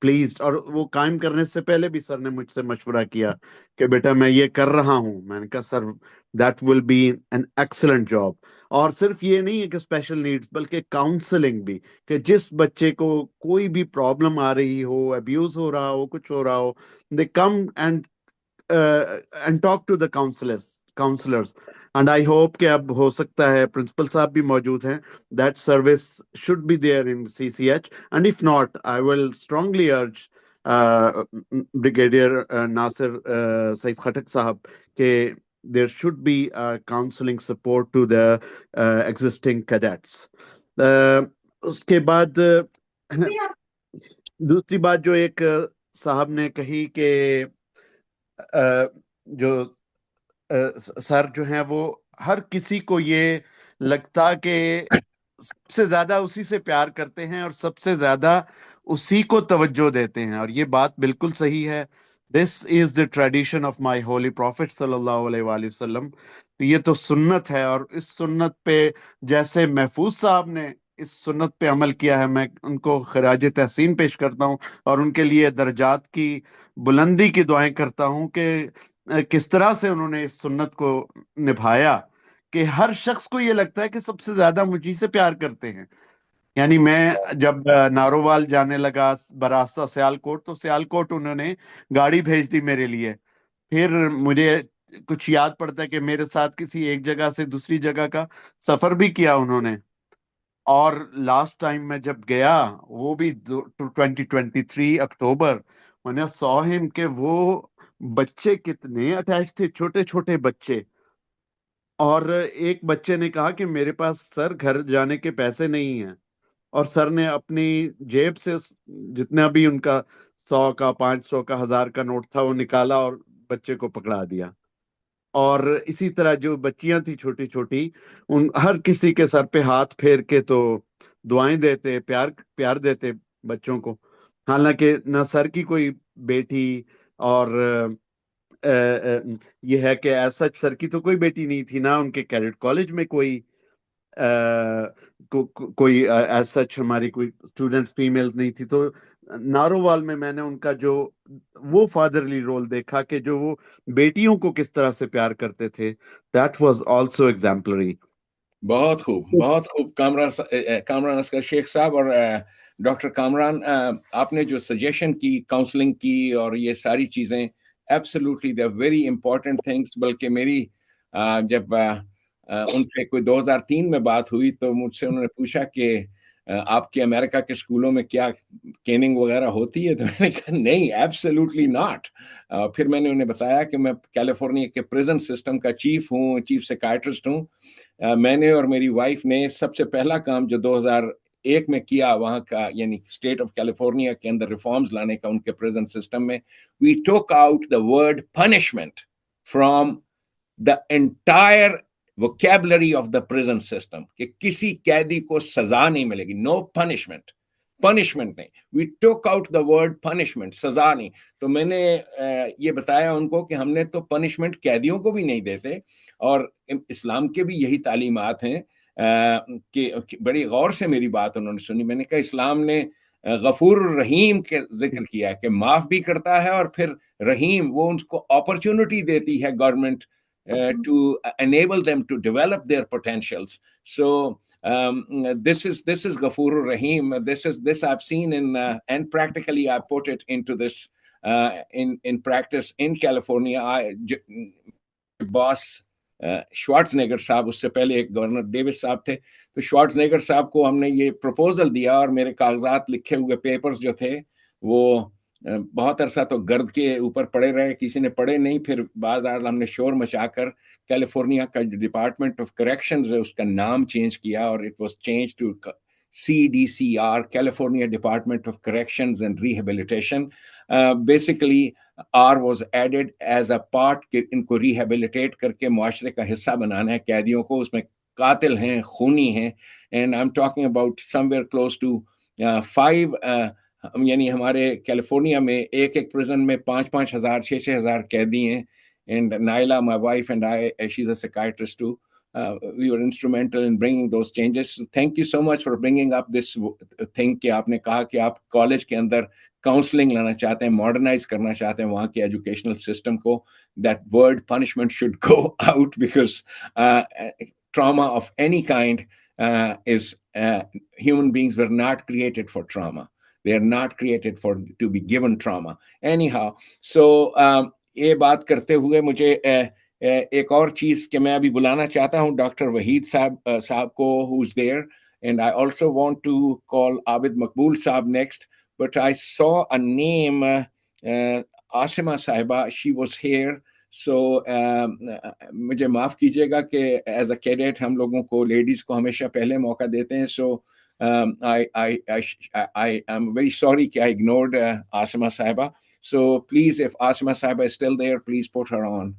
pleased. اور وہ قائم کرنے سے پہلے بھی سر نے مجھ سے مشورہ کیا کہ بیٹا میں یہ کر رہا ہوں. میں نے کہا sir that will be an excellent job. اور صرف یہ نہیں ہے کہ اسپیشل نیڈز, بلکہ کاؤنسلنگ بھی, کہ جس بچے کو کوئی بھی پرابلم آ رہی ہو, ابیوز ہو رہا ہو, کچھ ہو رہا ہو, they come and talk to the counselors. And I hope کہ اب ہو سکتا ہے پرنسپل صاحب بھی موجود ہیں, that service should be there in CCH. And if not, I will strongly urge Brigadier Nasir Saif Khatak Sahab کہ there should be counseling support to the existing cadets. اس کے بعد دوسری بات جو ایک صاحب نے کہی کہ جو سر جو ہیں وہ ہر کسی کو یہ لگتا کہ سب سے زیادہ اسی سے پیار کرتے ہیں اور سب سے زیادہ اسی کو توجہ دیتے ہیں, اور یہ بات بالکل صحیح ہے. This is the tradition of my holy prophet صلی اللہ علیہ وآلہ وسلم. تو یہ تو سنت ہے, اور اس سنت پہ جیسے محفوظ صاحب نے اس سنت پہ عمل کیا ہے, میں ان کو خراج تحسین پیش کرتا ہوں اور ان کے لیے درجات کی بلندی کی دعائیں کرتا ہوں کہ کس طرح سے انہوں نے اس سنت کو نبھایا کہ ہر شخص کو یہ لگتا ہے کہ سب سے زیادہ مجھے سے پیار کرتے ہیں. یعنی میں جب نارووال جانے لگا براستہ سیالکوٹ, تو سیالکوٹ انہوں نے گاڑی بھیج دی میرے لیے. پھر مجھے کچھ یاد پڑتا ہے کہ میرے ساتھ کسی ایک جگہ سے دوسری جگہ کا سفر بھی کیا انہوں نے. اور لاسٹ ٹائم میں جب گیا, وہ بھی 2023 اکتوبر, میں نے saw him کہ وہ بچے کتنے اٹیچ تھے, چھوٹے چھوٹے بچے. اور ایک بچے نے کہا کہ میرے پاس سر گھر جانے کے پیسے نہیں ہیں, اور سر نے اپنی جیب سے جتنا بھی ان کا 100 کا 500 کا 1000 کا نوٹ تھا وہ نکالا اور بچے کو پکڑا دیا. اور اسی طرح جو بچیاں تھی چھوٹی چھوٹی, ان ہر کسی کے سر پہ ہاتھ پھیر کے تو دعائیں دیتے, پیار دیتے. بچوں کو. حالانکہ نہ سر کی کوئی بیٹی اور یہ ہے کہ ایز سچ سر کی تو کوئی بیٹی نہیں تھی، نہ ان کے کیڈٹ کالج میں کوئی کوئی ایز سچ ہماری کوئی اسٹوڈنٹس فیمیل نہیں تھی. تو نارووال میں نے ان کا جو وہ فادرلی رول دیکھا کہ جو وہ بیٹیوں کو کس طرح سے پیار کرتے تھے. That was also exemplary. بہت خوب، بہت خوب. کامران اسکر شیخ صاحب اور ڈاکٹر کامران، آپ نے جو سجیشن کی کاؤنسلنگ کی اور یہ ساری چیزیں absolutely they very important things. بلکہ میری جب ان سے کوئی 2003 میں بات ہوئی تو مجھ سے انہوں نے پوچھا کہ آپ کے امریکہ کے اسکولوں میں کیا کیننگ وغیرہ ہوتی ہے؟ تو میں نے کہا نہیں، ایبسلیوٹلی ناٹ. پھر میں نے انہیں بتایا کہ میں کیلیفورنیا کے پریزن سسٹم کا چیف ہوں، چیف سیکائٹرسٹ ہوں. میں نے اور میری وائف نے سب سے پہلا کام جو 2001 میں کیا وہاں کا، یعنی اسٹیٹ آف کیلیفورنیا کے اندر ریفارمز لانے کا ان کے پریزنٹ سسٹم میں، وی ٹوک out the word punishment from the entire vocabulary of the present system, کہ کسی قیدی کو سزا نہیں ملے گی. نو پنشمنٹ، پنشمنٹ نہیں. وی ٹوک آؤٹ دا ورڈ پنشمنٹ، سزا نہیں. تو میں نے یہ بتایا ان کو کہ ہم نے تو پنشمنٹ قیدیوں کو بھی نہیں دیتے، اور اسلام کے بھی یہی تعلیمات ہیں. کہ بڑی غور سے میری بات انہوں نے سنی. میں نے کہا اسلام نے غفور الرحیم کے ذکر کیا کہ معاف بھی کرتا ہے، اور پھر رحیم، وہ ان کو اپرچونٹی دیتی ہے government to enable them to develop their potentials. So this is Ghafoor Rahim. This I've seen in and practically I put it into this in practice in California. boss Schwarzenegger صاحب، اس سے پہلے ایک governor Davis صاحب تھے، تو Schwartz نیگر صاحب کو ہم نے یہ پروپوزل دیا، اور میرے کاغذات لکھے ہوئے پیپرز جو تھے وہ بہت عرصہ تو گرد کے اوپر پڑے رہے، کسی نے پڑھے نہیں. پھر بعض ہم نے شور مچا کر کیلیفورنیا کا ڈپارٹمنٹ آف کریکشنز ہے اس کا نام چینج کیا، اور it was change to CDCR, California Department of Corrections and Rehabilitation. Basically R was added as a part کہ ان کو ریہیبلیٹیٹ کر کے معاشرے کا حصہ بنانا ہے قیدیوں کو. اس میں قاتل ہیں، خونی ہیں، and I'm talking about somewhere close to 5 یعنی ہمارے کیلیفورنیا میں ایک پریزن میں 5,000 6,000 قیدی ہیں. And Naila, my wife, and I, she's a psychiatrist too, we were instrumental in bringing those changes. So thank you so much for bringing up this thing کہ آپ نے کہا کہ آپ کالج کے اندر کاؤنسلنگ لانا چاہتے ہیں، ماڈرنائز کرنا چاہتے ہیں وہاں کے ایجوکیشنل سسٹم کو. That word punishment should go out because trauma of any kind is human beings were not created for trauma. They are not created to be given trauma. Anyhow, so یہ بات کرتے ہوئے مجھے ایک اور چیز کہ میں ابھی بلانا چاہتا ہوں ڈاکٹر وحید صاحب کو who's there, and I also want to call Abid Maqbool صاحب next, but I saw a name, Asima Sahiba, she was here. So مجھے معاف کیجیے گا کہ ایز اے کیڈٹ ہم لوگوں کو لیڈیز کو ہمیشہ پہلے موقع دیتے ہیں. So I'm very sorry کہ I ignored Asima Sahiba. So please, if Asima Sahiba is still there, please put her on.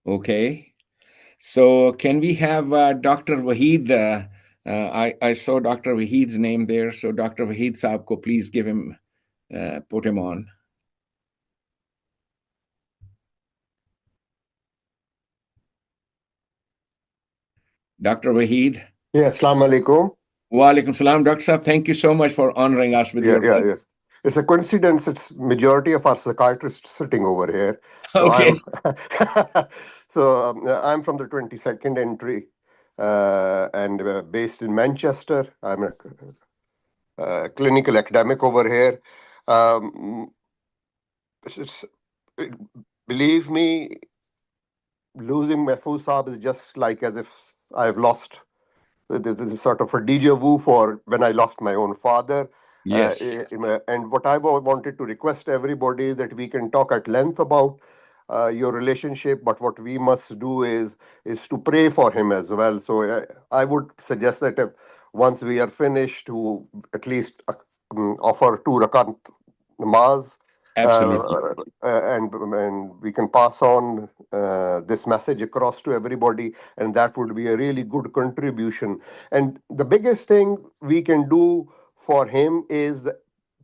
Okay. So can we have Dr. Waheed? I saw Dr. Waheed's name there. So Dr. Waheed Saab ko please give him, put him on. Dr. Waheed. Yeah, Assalamu alaikum. Wa alaikum salam, Dr. Saab. Thank you so much for honoring us with your yes. It's a coincidence. It's majority of our psychiatrists sitting over here. So Okay. I'm from the 22nd entry and based in Manchester. I'm a clinical academic over here. Believe me, losing Mahfooz Sahib is just like as if I've lost. This is sort of a déjà vu for when I lost my own father. Yes. And what I wanted to request everybody is that we can talk at length about your relationship, but what we must do is to pray for him as well. So I would suggest that once we are finished, to at least offer 2 rakat namaz Absolutely. And we can pass on this message across to everybody, and that would be a really good contribution. And the biggest thing we can do for him is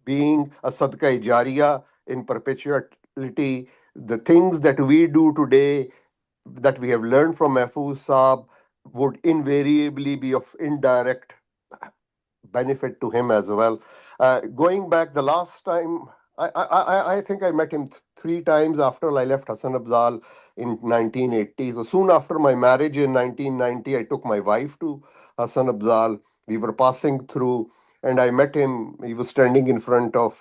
being a sadqa jariya in perpetuity. The things that we do today that we have learned from Mahfooz Saab would invariably be of indirect benefit to him as well. Going back the last time, I think I met him three times after I left HASANABDAL in 1980. So soon after my marriage in 1990, I took my wife to HASANABDAL. We were passing through, and I met him. He was standing in front of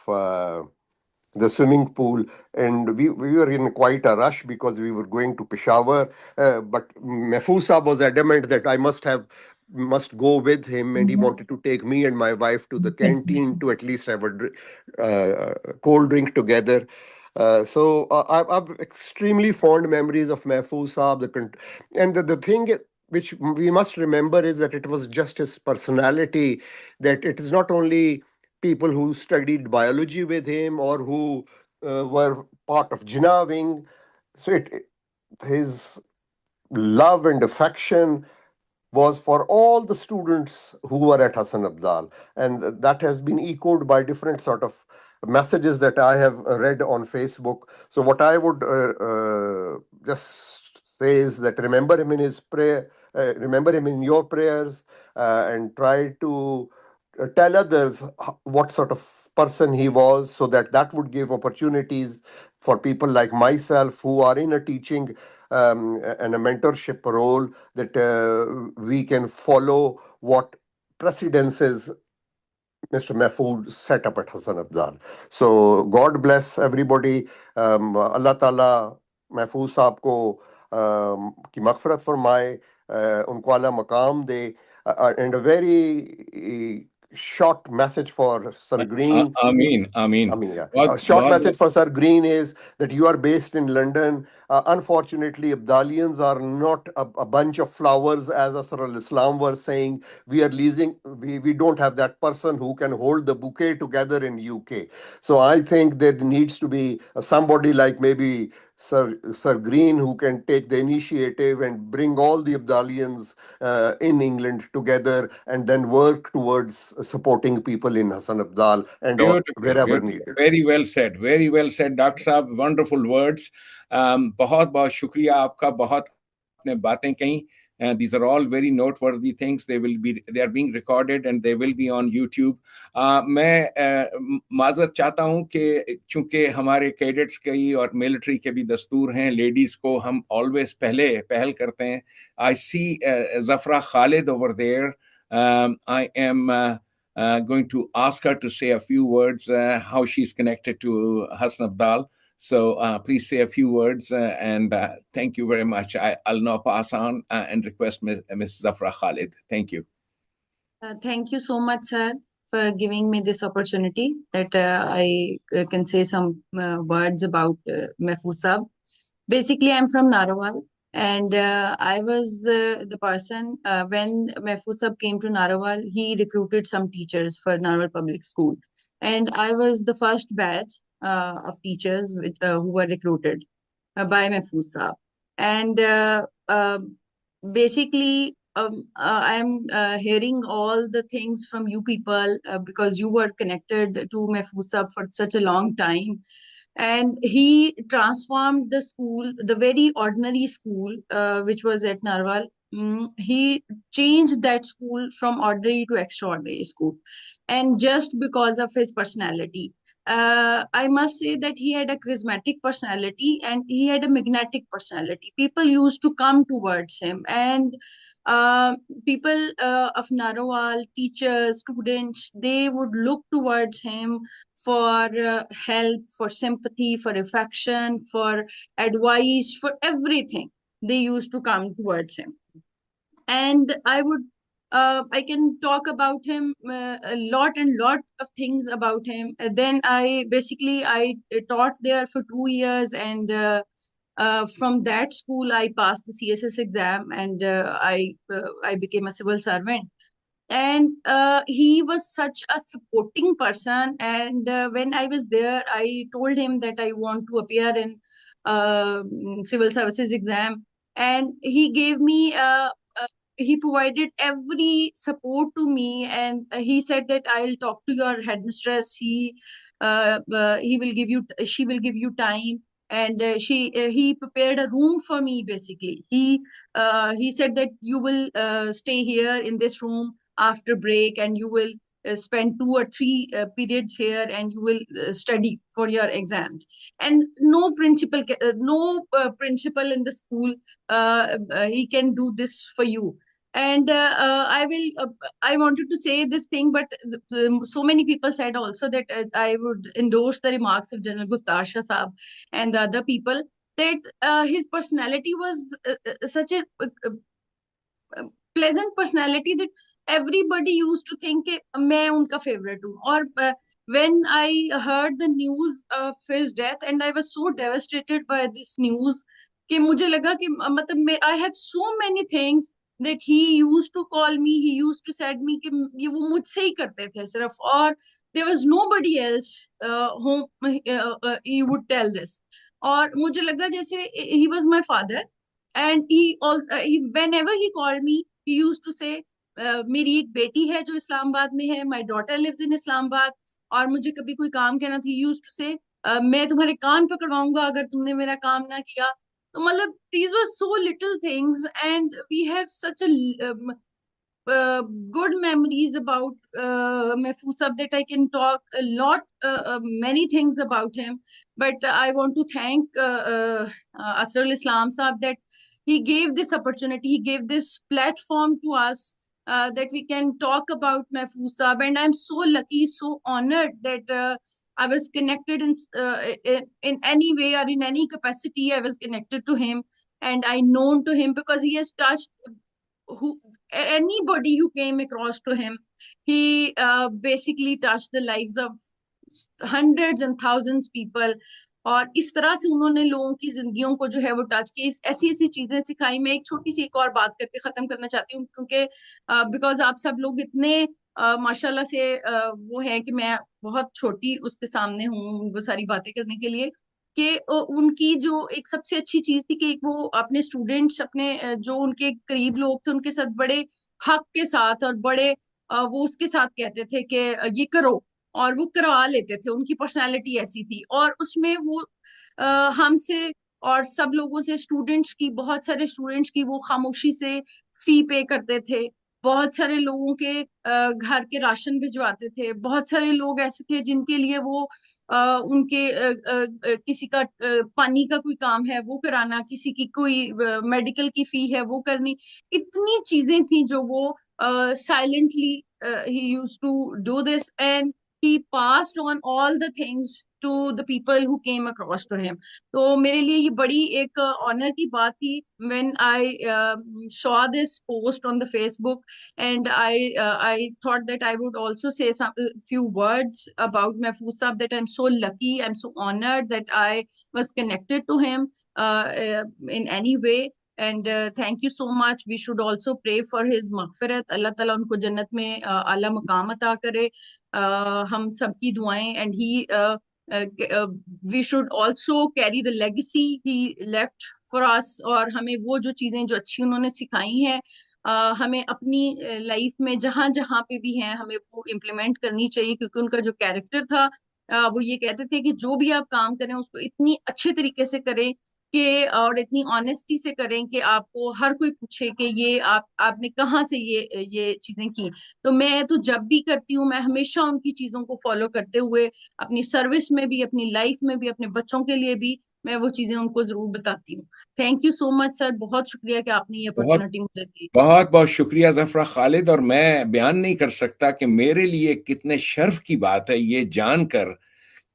the swimming pool, and we were in quite a rush because we were going to Peshawar. But Mahfooz Saab was adamant that I must go with him, and he wanted to take me and my wife to the canteen to at least have a cold drink together. I've extremely fond memories of Mahfooz Saab. And the thing which we must remember is that it was just his personality, that it is not only people who studied biology with him or who were part of Jinnah wing. His love and affection was for all the students who were at HASANABDAL. And that has been echoed by different sort of messages that I have read on Facebook. So what I would just say is that remember him in his prayer, remember him in your prayers, and try to tell others what sort of person he was, so that would give opportunities for people like myself who are in a teaching and a mentorship role, that we can follow what precedences Mr. Mahfood set up at HASANABDAL. So God bless everybody. Allah Ta'ala Mahfood Saab ko ki maghfirat farmaye, unko ala maqam de, and a very short message for Sir Green. Ameen. Yeah. A short message for Sir Green is that you are based in London. Unfortunately, Abdalians are not a bunch of flowers, as Asr al-Islam was saying. We are leasing, we don't have that person who can hold the bouquet together in UK. So I think there needs to be somebody like maybe Sir Green, who can take the initiative and bring all the Abdalians in England together, and then work towards supporting people in HASANABDAL and wherever needed. Very well said, Dr. Saab. Wonderful words. बहुत बहुत शुक्रिया आपका, बहुत आपने बातें कही. These are all very noteworthy things. They are being recorded and they will be on YouTube. मैं माजरत चाहता हूं कि चूंकि हमारे कैडेट्स की और मिलिट्री के भी दस्तूर हैं, लेडीज को हम ऑलवेज पहल करते हैं. I see Zafra Khalid over there. I am going to ask her to say a few words, how she's connected to HASANABDAL. So please say a few words, and thank you very much. I'll now pass on and request Ms. Zafra Khalid. Thank you. Thank you so much, sir, for giving me this opportunity that I can say some words about Mahfooz Saab. Basically, I'm from Narawal, and I was the person when Mahfooz Saab came to Narawal. He recruited some teachers for Narawal Public School, and I was the first batch of teachers who were recruited by Mahfooz Saab. And basically, I'm hearing all the things from you people because you were connected to Mahfooz Saab for such a long time. And he transformed the school, the very ordinary school, which was at Narwal. He changed that school from ordinary to extraordinary school. And just because of his personality. I must say that he had a charismatic personality and he had a magnetic personality. People used to come towards him, and people of Narawal, teachers, students, they would look towards him for help, for sympathy, for affection, for advice, for everything. They used to come towards him. And I can talk about him a lot of things about him. Then I taught there for 2 years, and from that school I passed the CSS exam, and I became a civil servant. And he was such a supporting person. And when I was there, I told him that I want to appear in civil services exam, and he gave me he provided every support to me. And he said that I'll talk to your headmistress. He will give you she will give you time. And he prepared a room for me. Basically, he said that you will stay here in this room after break, and you will spend 2 or 3 periods here, and you will study for your exams. And no principal in the school he can do this for you. And I wanted to say this thing, but so many people said also that I would endorse the remarks of General Guftar Shah Saab and the other people, that his personality was such a pleasant personality that everybody used to think कि मैं उनका favorite हूँ. और when I heard the news of his death, and I was so devastated by this news, कि मुझे लगा कि मतलब I have so many things that he used to call me, he used to said me कि ये वो मुझसे ही करते थे सिर्फ, और there was nobody else whom he would tell this. और मुझे लगा जैसे he was my father. And whenever he called me, he used to say, मेरी एक बेटी है जो इस्लामाबाद में है, my daughter lives in Islamabad, और मुझे कभी कोई काम कहना तो he used to say, मैं तुम्हारे कान पकड़वाऊंगा अगर तुमने मेरा काम ना किया. तो मतलब these were so little things, and we have such a good memories about Mahfooz Sahib that I can talk a lot, many things about him. But I want to thank Asrul Islam Sahib that he gave this opportunity, he gave this platform to us, that we can talk about Mahfooz Sahib. And I'm so lucky, so honored that I was connected in any way or in any capacity. I was connected to him, and I known to him, because he has touched anybody who came across to him. He basically touched the lives of hundreds and thousands people. और इस तरह से उन्होंने लोगों की जिंदगियों को जो है वो टच की, ऐसी ऐसी चीजें सिखाई. मैं एक छोटी सी एक और बात करके खत्म करना चाहती हूँ, क्योंकि बिकॉज आप सब लोग इतने माशाल्लाह से वो है कि मैं बहुत छोटी उसके सामने हूँ वो सारी बातें करने के लिए, कि उनकी जो एक सबसे अच्छी चीज थी कि वो अपने स्टूडेंट्स, अपने जो उनके करीब लोग थे उनके साथ बड़े हक के साथ और बड़े वो उसके साथ कहते थे कि ये करो, और वो करवा लेते थे. उनकी पर्सनालिटी ऐसी थी. और उसमें वो हमसे और सब लोगों से, स्टूडेंट्स की, बहुत सारे स्टूडेंट्स की वो खामोशी से फी पे करते थे. बहुत सारे लोगों के घर के राशन भिजवाते थे. बहुत सारे लोग ऐसे थे जिनके लिए वो उनके किसी का पानी का कोई काम है वो कराना, किसी की कोई मेडिकल की फी है वो करनी. इतनी चीजें थी जो वो silently he used to do this, and he passed on all the things to the people who came across to him. तो मेरे लिए ये बड़ी एक ऑनर की बात थी when I saw this post on the Facebook, and I thought that I would also say some few words about Mahfooz Sahib, that I'm so lucky, I'm so honored that I was connected to him in any way. And thank you so much. We should also pray for his maghfirat. Allah Ta'ala unko jannat mein a'la maqam ata kare. हम सबकी दुआएं. And we should also carry the legacy he left for us. और हमें वो जो चीजें जो अच्छी उन्होंने सिखाई हैं हमें अपनी लाइफ में जहां जहां पे भी हैं हमें वो इम्प्लीमेंट करनी चाहिए, क्योंकि उनका जो कैरेक्टर था वो ये कहते थे कि जो भी आप काम करें उसको इतनी अच्छे तरीके से करें कि और इतनी ऑनेस्टी से करें कि आपको हर कोई पूछे कि ये आपने कहाँ से ये चीजें की. तो मैं तो जब भी करती हूँ मैं हमेशा उनकी चीजों को फॉलो करते हुए अपनी सर्विस में भी, अपनी लाइफ में भी, अपने बच्चों के लिए भी मैं वो चीजें उनको जरूर बताती हूँ. Thank you so much sir, बहुत शुक्रिया कि आपने ये अपॉर्चुनिटी मुझे दी. बहुत बहुत शुक्रिया ज़फरा खालिद. और मैं बयान नहीं कर सकता कि मेरे लिए कितने शर्फ की बात है ये जानकर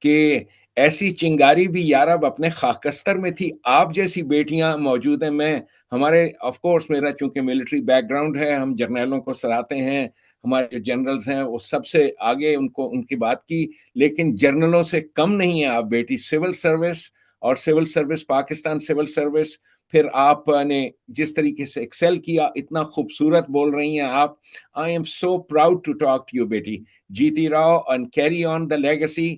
कि ऐसी चिंगारी भी यारब अपने खाकस्तर में थी. आप जैसी बेटियां मौजूद हैं. मैं हमारे ऑफ कोर्स मेरा चूंकि मिलिट्री बैकग्राउंड है, हम जर्नलों को सराहते हैं, हमारे जो जनरल्स हैं वो सबसे आगे उनको उनकी बात की, लेकिन जर्नलों से कम नहीं है आप बेटी. सिविल सर्विस और civil service, Pakistan civil service پھر آپ نے جس طریقے سے ایکسل کیا, اتنا خوبصورت بول رہی ہیں آپ. I am so proud to talk to you بیٹی. جیتی رہو and carry on the legacy.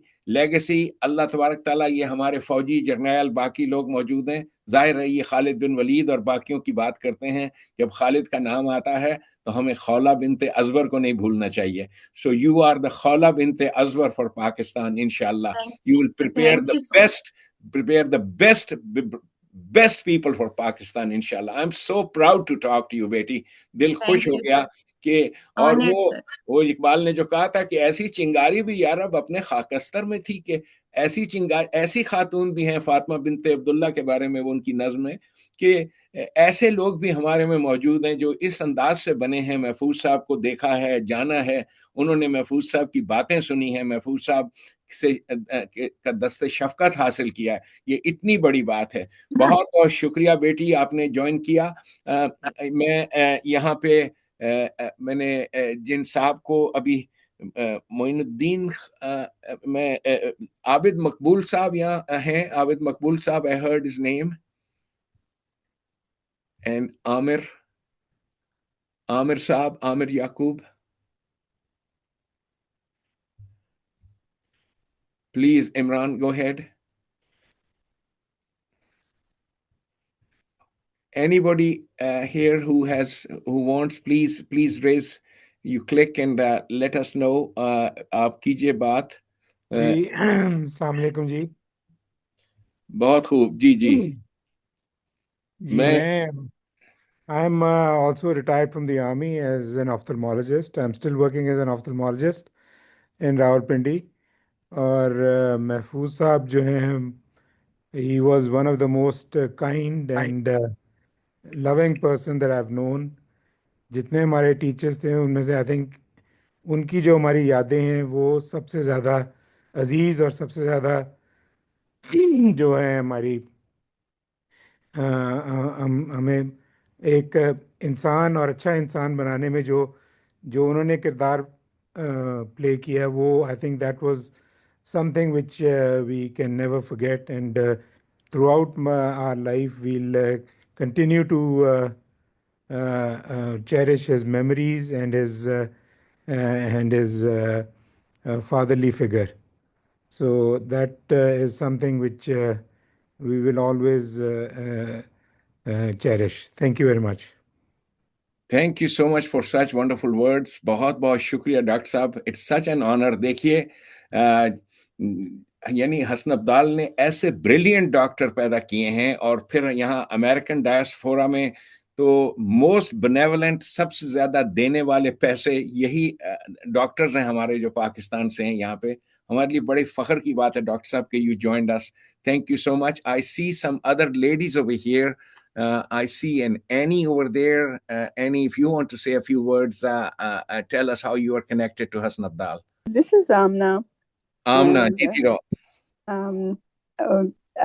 اللہ تبارک تعالیٰ, یہ ہمارے فوجی جرنیل باقی لوگ موجود ہیں, ظاہر ہے یہ خالد بن ولید اور باقیوں کی بات کرتے ہیں, جب خالد کا نام آتا ہے تو ہمیں خولہ بنت ازور کو نہیں بھولنا چاہیے. سو یو آر دا خولہ بنت ازور فار پاکستان. انشاءاللہ you will prepare the best people for Pakistan, inshallah. I'm so proud to talk to you, بیٹی. دل خوش ہو گیا کہ, اور وہ اقبال نے جو کہا تھا کہ ایسی چنگاری بھی یارب اپنے خاکستر میں تھی, کہ ایسی خاتون بھی ہیں, فاطمہ بنت عبداللہ کے بارے میں وہ ان کی نظم ہے, کہ ایسے لوگ بھی ہمارے میں موجود ہیں جو اس انداز سے بنے ہیں. محفوظ صاحب کو دیکھا ہے, جانا ہے, انہوں نے محفوظ صاحب کی باتیں سنی ہیں, محفوظ صاحب سے کا دست شفقت حاصل کیا ہے. یہ اتنی بڑی بات ہے. بہت بہت شکریہ بیٹی, آپ نے جوائن کیا. میں یہاں پہ میں نے جن صاحب کو ابھی معین الدین, میں عابد مقبول صاحب یہاں ہیں. عابد مقبول صاحب, I heard his name. And عامر صاحب, عامر یعقوب. Please, Imran, go ahead. Anybody here who wants, please raise. You click and let us know. آپ کیجئے بات. جی السلام علیکم جی. بہت خوب. جی میں I'm also retired from the army as an ophthalmologist. I'm still working as an ophthalmologist in Rawalpindi. اور محفوظ صاحب جو ہیں, he was one of the most kind and loving person that I've known. جتنے ہمارے ٹیچرس تھے ان میں سے I think ان کی جو ہماری یادیں ہیں وہ سب سے زیادہ عزیز اور سب سے زیادہ جو ہے ہماری ہمیں ایک انسان اور اچھا انسان بنانے میں جو انہوں نے کردار پلے کیا, وہ I think that was something which we can never forget, and throughout our life will continue to cherish his memories and his fatherly figure. So that is something which we will always cherish. Thank you very much. Thank you so much for such wonderful words. بہت بہت شکریہ doctor صاحب. It's such an honor. دیکھیے یعنی حسن عبدال نے ایسے brilliant doctor پیدا کیے ہیں, اور پھر یہاں امریکن ڈائسپورا میں تو موسٹ بنیولنٹ, سب سے زیادہ دینے والے پیسے یہی ڈاکٹرز ہیں ہمارے جو پاکستان سے ہیں یہاں پہ. ہمارے لیے بڑے فخر کی بات ہے ڈاکٹر صاحب کہ you joined us. Thank you so much. I see some other ladies over here. I see an Annie over there. Annie, if you want to say a few words, tell us how you are connected to Hasan Abdal. This is Amna. Amna,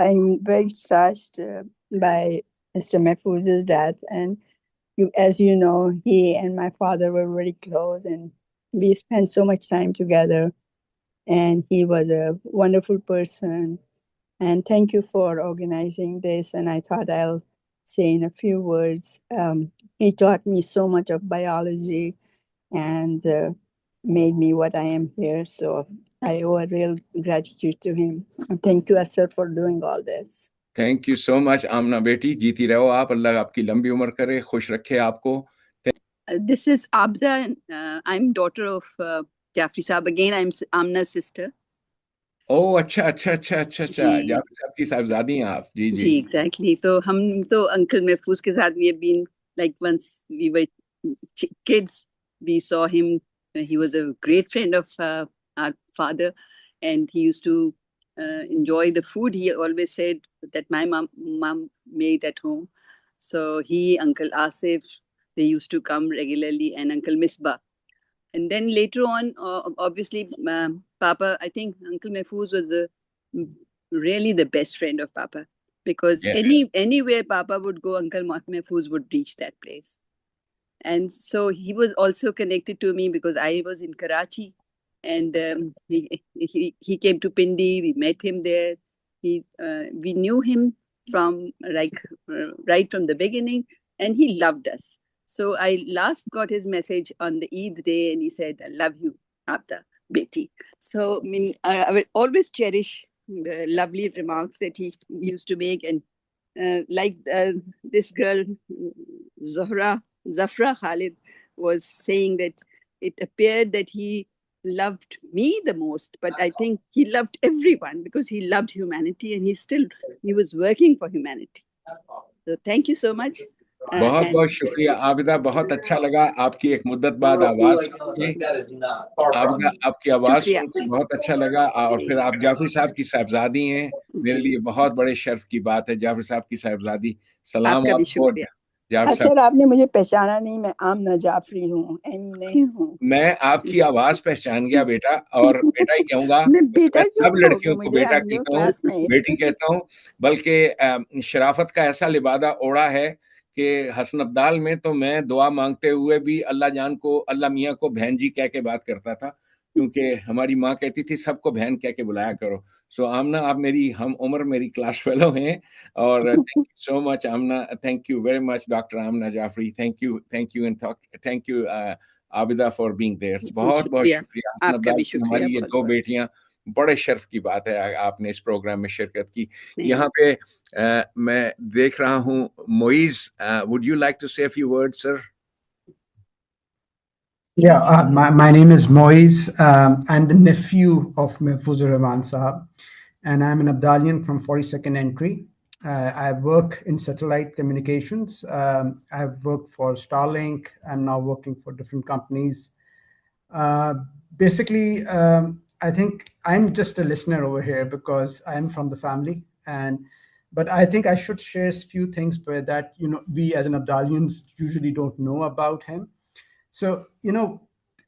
I'm very touched by Mr. Mahfouz's death, and as you know, he and my father were very close, and we spent so much time together, and he was a wonderful person. And thank you for organizing this, and I thought I'll say in a few words. He taught me so much of biology and made me what I am here. So I owe a real gratitude to him. And thank you, Asad, for doing all this. Thank you so much, Amna beti. Jeeti raho aap. Allah aapki lambi umar kare, khush rakhe aapko. This is Abda. I'm daughter of Jafri Saab. Again, I'm Amna's sister. اچھا جعفر صاحب کی صاحبزادی ہیں آپ. جی exactly. تو ہم تو uncle محفوظ کے ساتھ we have been like once we were kids, we saw him. He was a great friend of our father, and he used to enjoy the food. He always said that my mom made at home. So he, Uncle Asif, they used to come regularly, and Uncle Misbah. And then later on, obviously, Papa, I think Uncle Mahfouz was really the best friend of Papa, because anywhere Papa would go, Uncle Mahfouz would reach that place. And so he was also connected to me because I was in Karachi, and he came to Pindi. We met him there. We knew him from right from the beginning, and he loved us. So I last got his message on the Eid day, and he said, "I love you, Abda, beti." So I will always cherish the lovely remarks that he used to make, and this girl, Zafra Khalid, was saying that it appeared that he loved me the most, but I think he loved everyone because he loved humanity, and he was working for humanity. So thank you so much. बहुत बहुत शुक्रिया आबिदा, बहुत अच्छा लगा आपकी एक मुद्दत बाद आवाज सुन के। आबिदा, आपकी आवाज सुन के बहुत अच्छा लगा। और फिर आप जाफरी साहब की साहबजादी हैं, मेरे लिए बहुत बड़े शर्फ की बात है, जाफरी साहब की साहबजादी। सलाम आपको। सर, आपने मुझे पहचाना नहीं, मैं आमना जाफरी हूँ, एमी नहीं हूँ। मैं आपकी आवाज पहचान गया बेटा, और बेटा ही कहूंगा। मैं सब लड़कियों को बेटा कहता हूँ, बेटी कहता हूँ, बल्कि शराफत का ऐसा लिबादा ओढ़ा है कि हसन अब्दाल में तो मैं दुआ मांगते हुए भी अल्लाह मियाँ को बहन जी कह के बात करता था, क्योंकि हमारी माँ कहती थी सबको बहन कह के बुलाया करो। सो आमना, आप मेरी हम उम्र, मेरी क्लास फेलो हैं, और thank you so much Amna, thank you very much doctor Amna Jafri, thank you and thank you Abida for being there. बहुत बहुत शुक्रिया हसन अब्दाल की। हमारी ये दो बेटियां, बड़े शर्फ की बात है आपने इस प्रोग्राम में शिरकत की। यहाँ पे मैं देख रहा हूँ Moiz, would you like to say a few words sir? Yeah, my name is Moiz. I'm the nephew of Mahfooz Rahman Sahib, and I'm an Abdalian from 42nd Entry. I work in satellite communications. I've worked for Starlink. I'm now working for different companies. Basically, I think I'm just a listener over here because I'm from the family, but I think I should share a few things that we as an Abdalians usually don't know about him. So,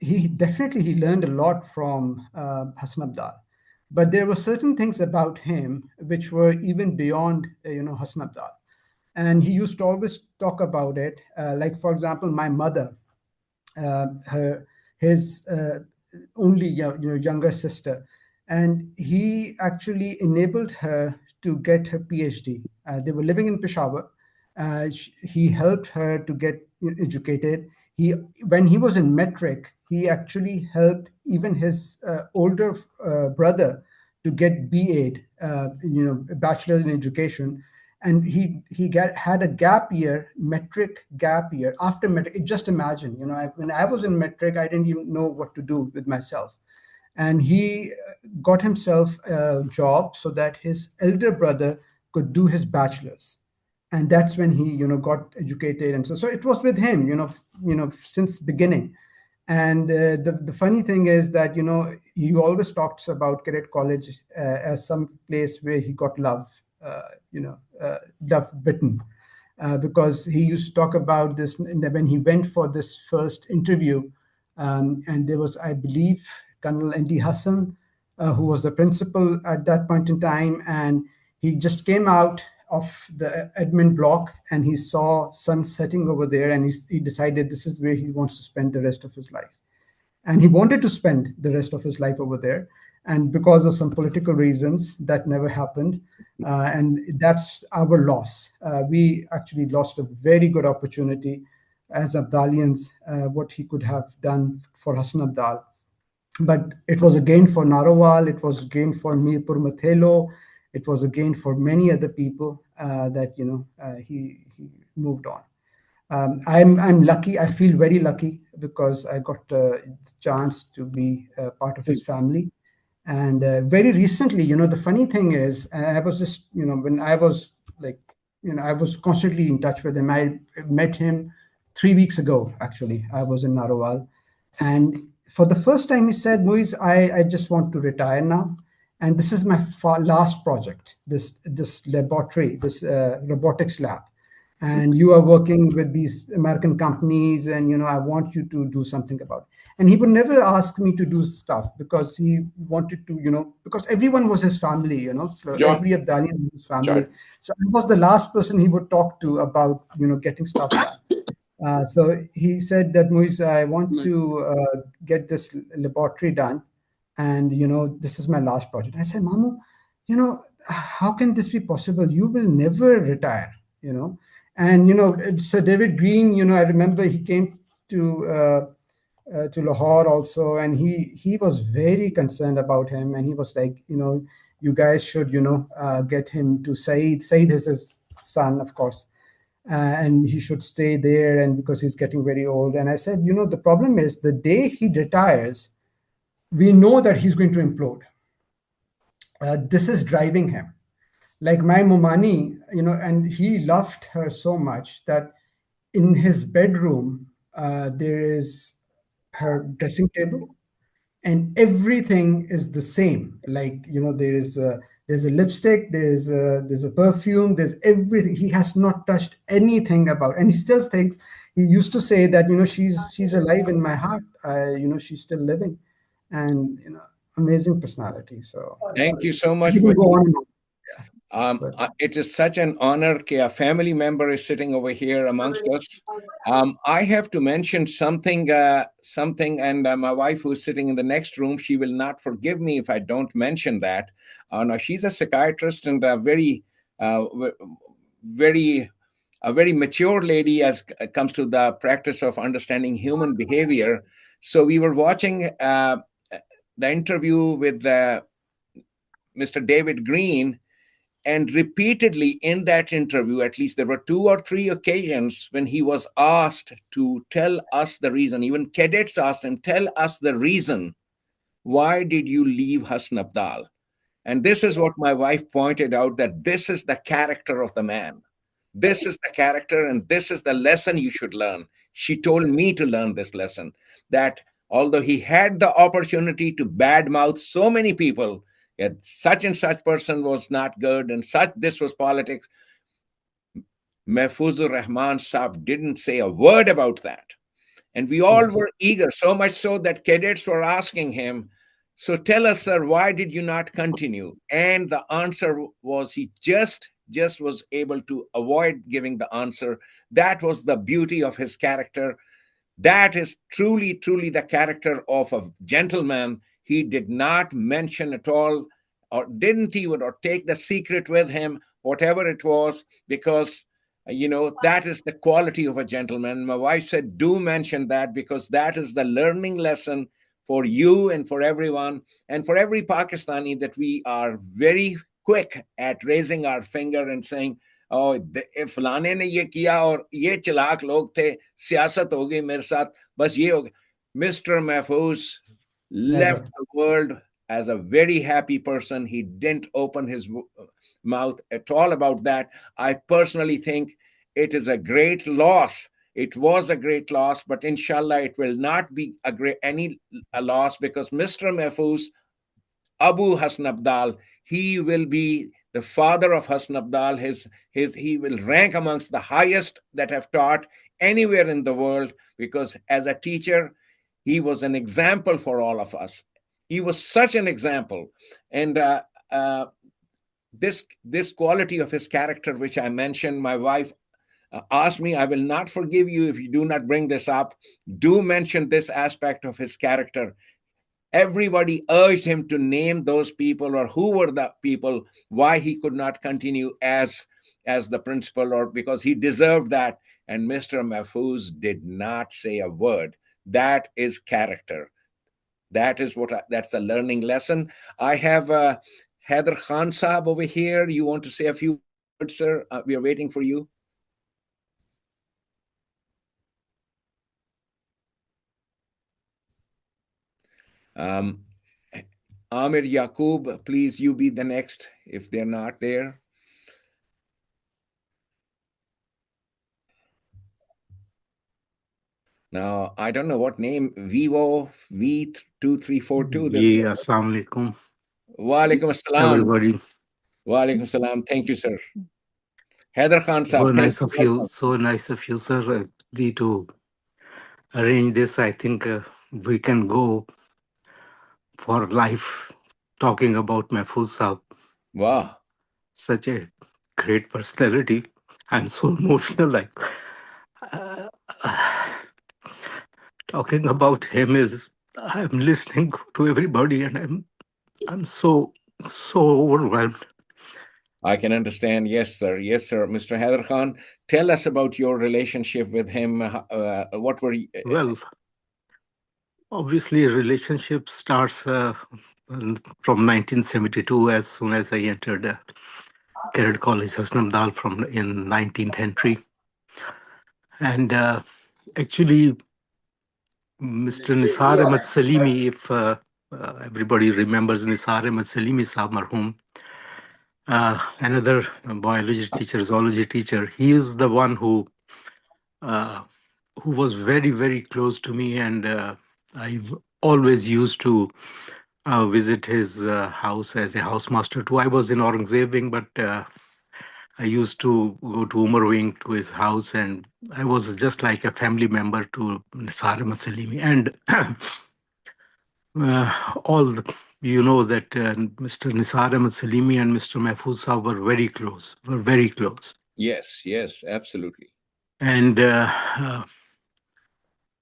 he definitely learned a lot from HASANABDAL, but there were certain things about him which were even beyond, HASANABDAL. And he used to always talk about it. Like, for example, my mother, his only younger sister, and he actually enabled her to get her PhD. They were living in Peshawar. He helped her to get educated. When he was in metric, he actually helped even his older brother to get B.Ed, bachelor's in education, and he had a gap year, metric gap year after metric. Just imagine, when I was in metric, I didn't even know what to do with myself, and he got himself a job so that his elder brother could do his bachelor's. And that's when he got educated, and so it was with him since beginning. And the funny thing is that he always talks about Cadet College as some place where he got love bitten, because he used to talk about this when he went for this first interview, and there was, I believe, Colonel N.D. Hassan, who was the principal at that point in time, and he just came out of the admin block and he saw sun setting over there, and he decided this is where he wants to spend the rest of his life. And he wanted to spend the rest of his life over there, and because of some political reasons that never happened, and that's our loss. We actually lost a very good opportunity as Abdalians, what he could have done for Hasan Abdal. But it was a gain for Narowal, it was a gain for Mirpur Mathelo, it was a gain for many other people that he moved on. I'm lucky. I feel very lucky because I got a chance to be part of his family. And very recently, the funny thing is, I was just, when I was I was constantly in touch with him. I met him 3 weeks ago, actually. I was in Narowal. And for the first time, he said, Moiz, I just want to retire now. And this is my last project, this laboratory, this robotics lab. And you are working with these American companies, and I want you to do something about it. And he would never ask me to do stuff because he wanted to, because everyone was his family, so every Afghani was his family. So I was the last person he would talk to about, getting stuff done. So he said that, Moiz, I want to get this laboratory done. And, this is my last project. I said, Mamu, how can this be possible? You will never retire, you know. And Sir David Green, I remember he came to Lahore also, and he was very concerned about him, and he was like, you guys should, get him to Saeed. Saeed is his son, of course, and he should stay there, and because he's getting very old. And I said, the problem is the day he retires, we know that he's going to implode. This is driving him. Like my Mumani, and he loved her so much that in his bedroom, there is her dressing table, and everything is the same. Like, there's a lipstick, there's a perfume, there's everything. He has not touched anything about, and he still thinks, he used to say that, she's alive in my heart. She's still living, and amazing personality. So thank you so much. you can go on and on. It is such an honor that a family member is sitting over here amongst us. I have to mention something, and my wife, who's sitting in the next room, she will not forgive me if I don't mention that. Now, she's a psychiatrist and a very mature lady as it comes to the practice of understanding human behavior. So we were watching the interview with Mr. David Green. And repeatedly in that interview, at least there were 2 or 3 occasions when he was asked to tell us the reason. Even cadets asked him, tell us the reason. Why did you leave HASANABDAL? And this is what my wife pointed out, that this is the character of the man. This is the character, and this is the lesson you should learn. She told me to learn this lesson, that although he had the opportunity to badmouth so many people, that such and such person was not good, and this was politics, Mahfooz Rahman Sahib didn't say a word about that. And we all were eager, so much so that cadets were asking him, so tell us, sir, why did you not continue? And the answer was he just was able to avoid giving the answer. That was the beauty of his character. That is truly, truly the character of a gentleman. He did not mention at all, or didn't even, or take the secret with him, whatever it was, because, that is the quality of a gentleman. My wife said, do mention that, because that is the learning lesson for you and for everyone, and for every Pakistani, that we are very quick at raising our finger and saying, oh, फलाने ने ये किया और ये चालाक लोग थे, सियासत हो गई मेरे साथ, बस ये हो गया. Mr. Mahfooz left the world as a very happy person. He didn't open his mouth at all about that. I personally think it is a great loss. It was a great loss, but inshallah, it will not be a loss, because Mr. Mahfooz, Abu HASANABDAL, he will be the father of HASANABDAL. He will rank amongst the highest that have taught anywhere in the world, because as a teacher, he was an example for all of us. He was such an example. And this quality of his character, which I mentioned, my wife asked me, I will not forgive you if you do not bring this up. Do mention this aspect of his character. Everybody urged him to name those people, or who were the people, why he could not continue as the principal, or because he deserved that. And Mr. Mahfooz did not say a word. That is character. That's the learning lesson. I have Haider Khan Sahib over here. You want to say a few words, sir? We are waiting for you. Amir Yaqub, please, you be the next if they're not there. Now, I don't know what name, Vivo V2342. Yeah, assalamu alaikum. Wa alaikum assalam. Everybody. Wa alaikum assalam. Thank you, sir. Haider Khan Sahib. So nice of you. So nice of you, sir. Agree to arrange this. I think we can go for life talking about Mahfooz Sahib. Wow. Such a great personality. I'm so emotional. Like talking about him is, I'm listening to everybody, and I'm so overwhelmed. I can understand. Yes, sir. Yes, sir. Mr. Haider Khan, tell us about your relationship with him. What were you? Well, obviously, a relationship starts from 1972, as soon as I entered Cadet College, HASANABDAL in 19th entry. And actually, Mr. Nisar Ahmed Salimi, if everybody remembers Nisar Ahmed Salimi Sahab marhum, another biology teacher, zoology teacher, he is the one who was very, very close to me, and I've always used to visit his house as a housemaster too. I was in Aurangzeb wing, but I used to go to Umar wing to his house, and I was just like a family member to Nisar Ahmed Salimi. And you know that Mr. Nisar Ahmed Salimi and Mr. Mahfooz Sahib were very close, Yes, yes, absolutely. And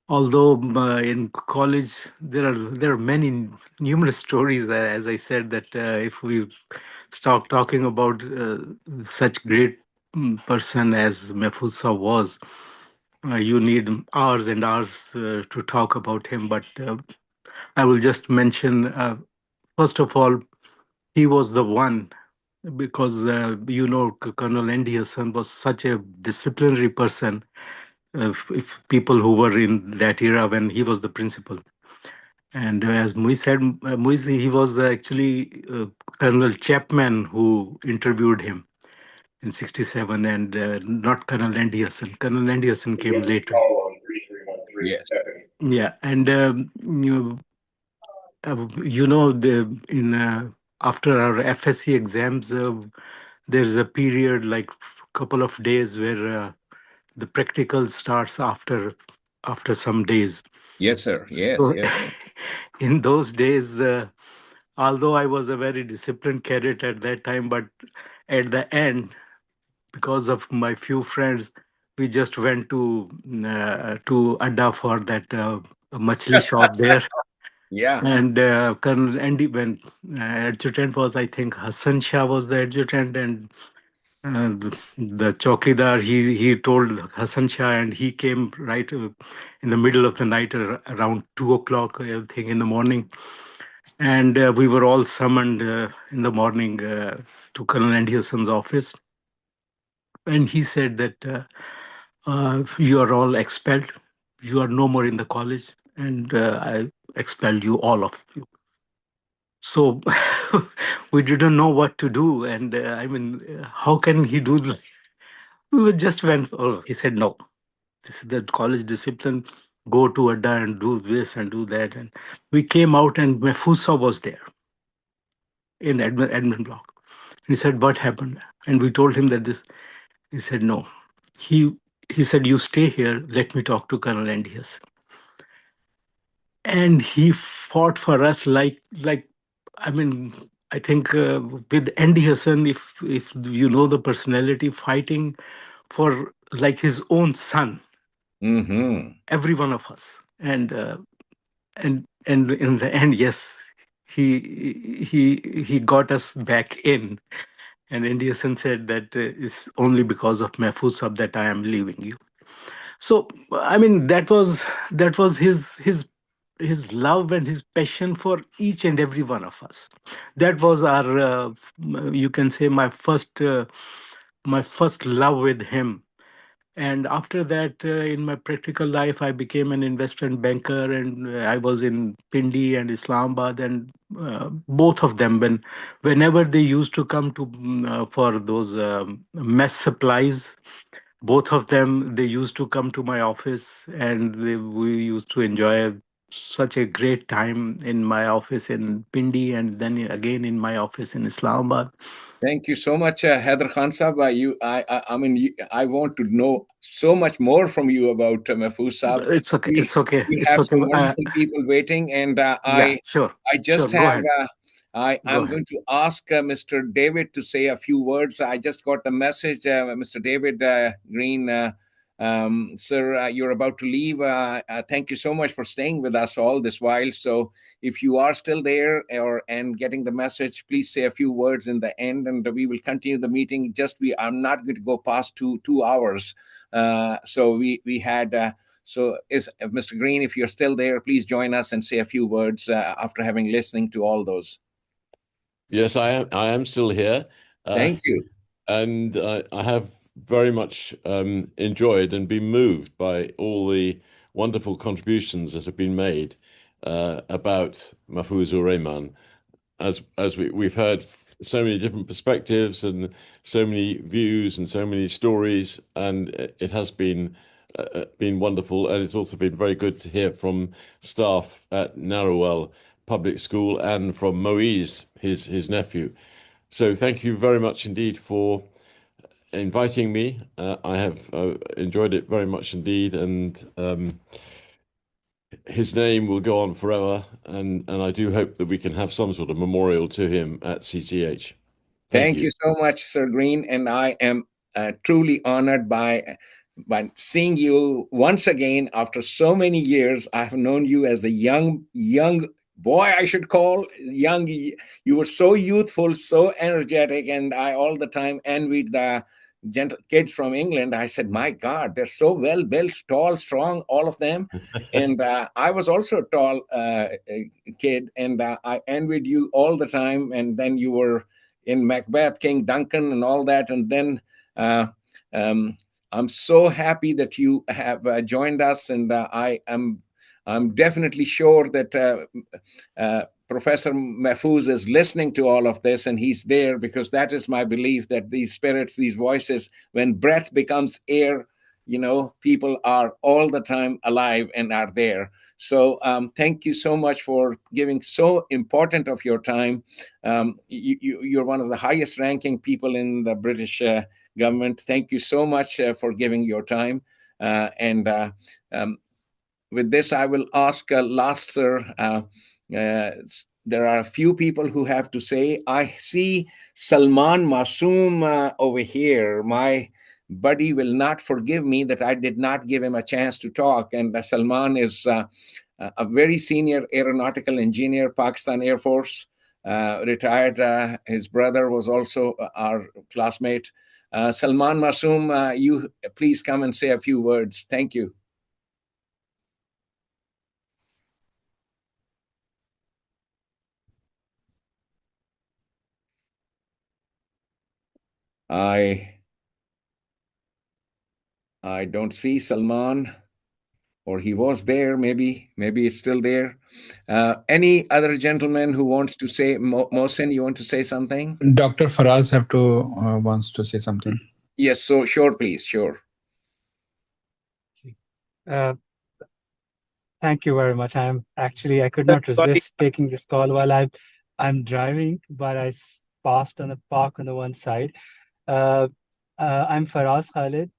although in college there are many numerous stories, as I said, that if we start talking about such great person as Mahfooz Sahib was, you need hours and hours to talk about him. But I will just mention, first of all, he was the one, because Colonel N.D. Hassan was such a disciplinary person. If people who were in that era when he was the principal, and as Muiz said, he was actually Colonel Chapman who interviewed him in '67, and not Colonel N.D. Hassan. Colonel N.D. Hassan came later. Yes. Yeah, and after our FSC exams, there's a period like couple of days where the practical starts after some days. Yes, sir. Yes, So, yes. in those days, although I was a very disciplined cadet at that time, but at the end, because of my few friends, we just went to Adda for that machli shop there. Yeah. And Colonel Andy, when adjutant was, I think Hassan Shah was the adjutant, and the chowkidar, he told Hassan Shah, and he came right in the middle of the night, around 2 o'clock, I think, in the morning. And we were all summoned in the morning to Colonel Andy Hassan's office. And he said that you are all expelled. You are no more in the college, and I expelled you, all of you. So we didn't know what to do. And how can he do this? We just went, he said, no, this is the college discipline. Go to Adda and do this and do that. And we came out, and Mahfooz was there in admin block. And he said, what happened? And we told him that this. He said, no. He said, you stay here. Let me talk to Colonel Andias. And he fought for us like I think with Andy Hassan, if you know the personality, fighting for like his own son, every one of us, and in the end, yes, he got us back in. And Andy Hassan said that it's only because of Mahfooz Sahib that I am leaving you. So that was his love and his passion for each and every one of us. That was our you can say my first love with him. And after that, in my practical life, I became an investment banker, and I was in Pindi and Islamabad, and both of them, whenever they used to come to for those mess supplies, both of them, they used to come to my office, and we used to enjoy such a great time in my office in Pindi, and then again in my office in Islamabad. Thank you so much, Haider Khan Sahib. I want to know so much more from you about Mahfooz Sahib. It's okay. It's okay. We It's have okay. some wonderful people waiting, and Yeah, sure. I just Sure, go have. ahead. I'm going to ask Mr. David to say a few words. I just got the message, Mr. David Green. Sir, you're about to leave. Thank you so much for staying with us all this while. So if you are still there and getting the message, please say a few words in the end, and we will continue the meeting. I'm not going to go past two hours. So we had. So, Mr. Green, if you're still there, please join us and say a few words after having listening to all those. Yes, I am still here. Thank you. And I have very much enjoyed and been moved by all the wonderful contributions that have been made about Mahfooz Rahman. As we've heard so many different perspectives and so many views and so many stories, and it has been wonderful. And it's also been very good to hear from staff at Narrowell Public School and from Moise, his nephew. So thank you very much indeed for inviting me. I have enjoyed it very much indeed, and his name will go on forever, and I do hope that we can have some sort of memorial to him at CCH. Thank you so much, Sir Green, and I am truly honored by seeing you once again after so many years. I have known you as a young boy, I should call young. You were so youthful, so energetic, and I all the time envied the gentle kids from England. I said, my God, they're so well built, tall, strong, all of them. And I was also a tall kid, and I envied you all the time. And then you were in Macbeth, King Duncan, and all that. And then I'm so happy that you have joined us, and I'm definitely sure that Professor Mahfooz is listening to all of this, and he's there, because that is my belief, that these spirits, these voices, when breath becomes air, people are all the time alive and are there. So thank you so much for giving so important of your time. You're one of the highest ranking people in the British government. Thank you so much for giving your time. With this, I will ask last, sir. There are a few people who have to say. I see Salman Masoom over here. My buddy will not forgive me that I did not give him a chance to talk. And Salman is a very senior aeronautical engineer, Pakistan Air Force, retired. His brother was also our classmate. Salman Masoom, you please come and say a few words. Thank you. I don't see Salman, or he was there. Maybe it's still there. Any other gentleman who wants to say? Mohsen, you want to say something? Dr. Faraz wants to say something. Yes, so sure, please, sure. Thank you very much. I could not resist taking this call while I'm driving, but I passed on a park on the one side. I'm Faraz Khalid.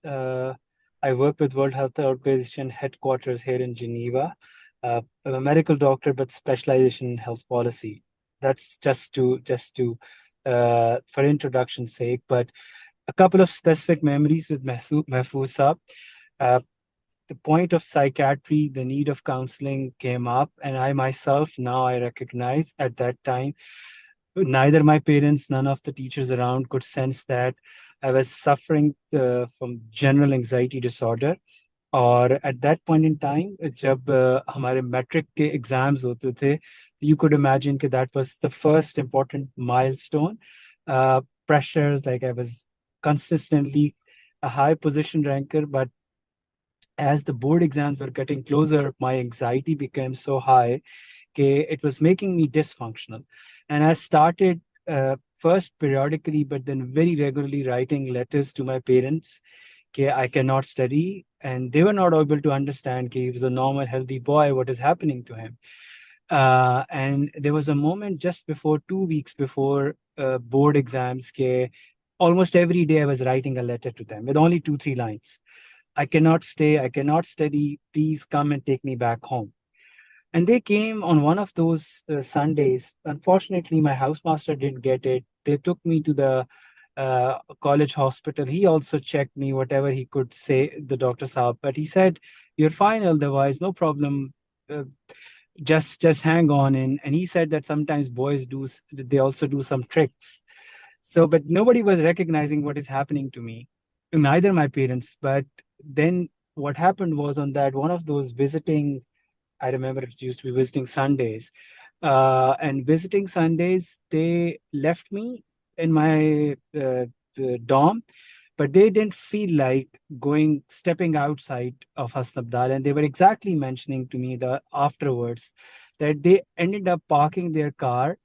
I work with World Health Organization headquarters here in Geneva. I'm a medical doctor, but specialization in health policy. That's just for introduction's sake. But a couple of specific memories with Mahfooz Sahib. The point of psychiatry, the need of counseling came up, and I myself, now I recognize at that time, neither my parents, none of the teachers around could sense that I was suffering from general anxiety disorder. Or at that point in time, jab hamare metric ke exams hote the, you could imagine that that was the first important milestone. Pressures, like I was consistently a high position ranker, but as the board exams were getting closer, my anxiety became so high that it was making me dysfunctional. And I started first periodically, but then very regularly writing letters to my parents that I cannot study. And they were not able to understand that he was a normal, healthy boy, what is happening to him. And there was a moment just before 2 weeks before board exams, that almost every day I was writing a letter to them with only 2-3 lines. I cannot stay, I cannot study, please come and take me back home. And they came on one of those Sundays. Unfortunately, my housemaster didn't get it. They took me to the college hospital. He also checked me, whatever he could say, the doctor saab. But he said, "You're fine otherwise, no problem. Just hang on." And he said that sometimes boys they also do some tricks. So, but nobody was recognizing what is happening to me, neither my parents. But then what happened was, on that one of those visiting, I remember it used to be visiting Sundays, and visiting Sundays, they left me in my dorm, but they didn't feel like stepping outside of HASANABDAL. And they were exactly mentioning to me afterwards that they ended up parking their car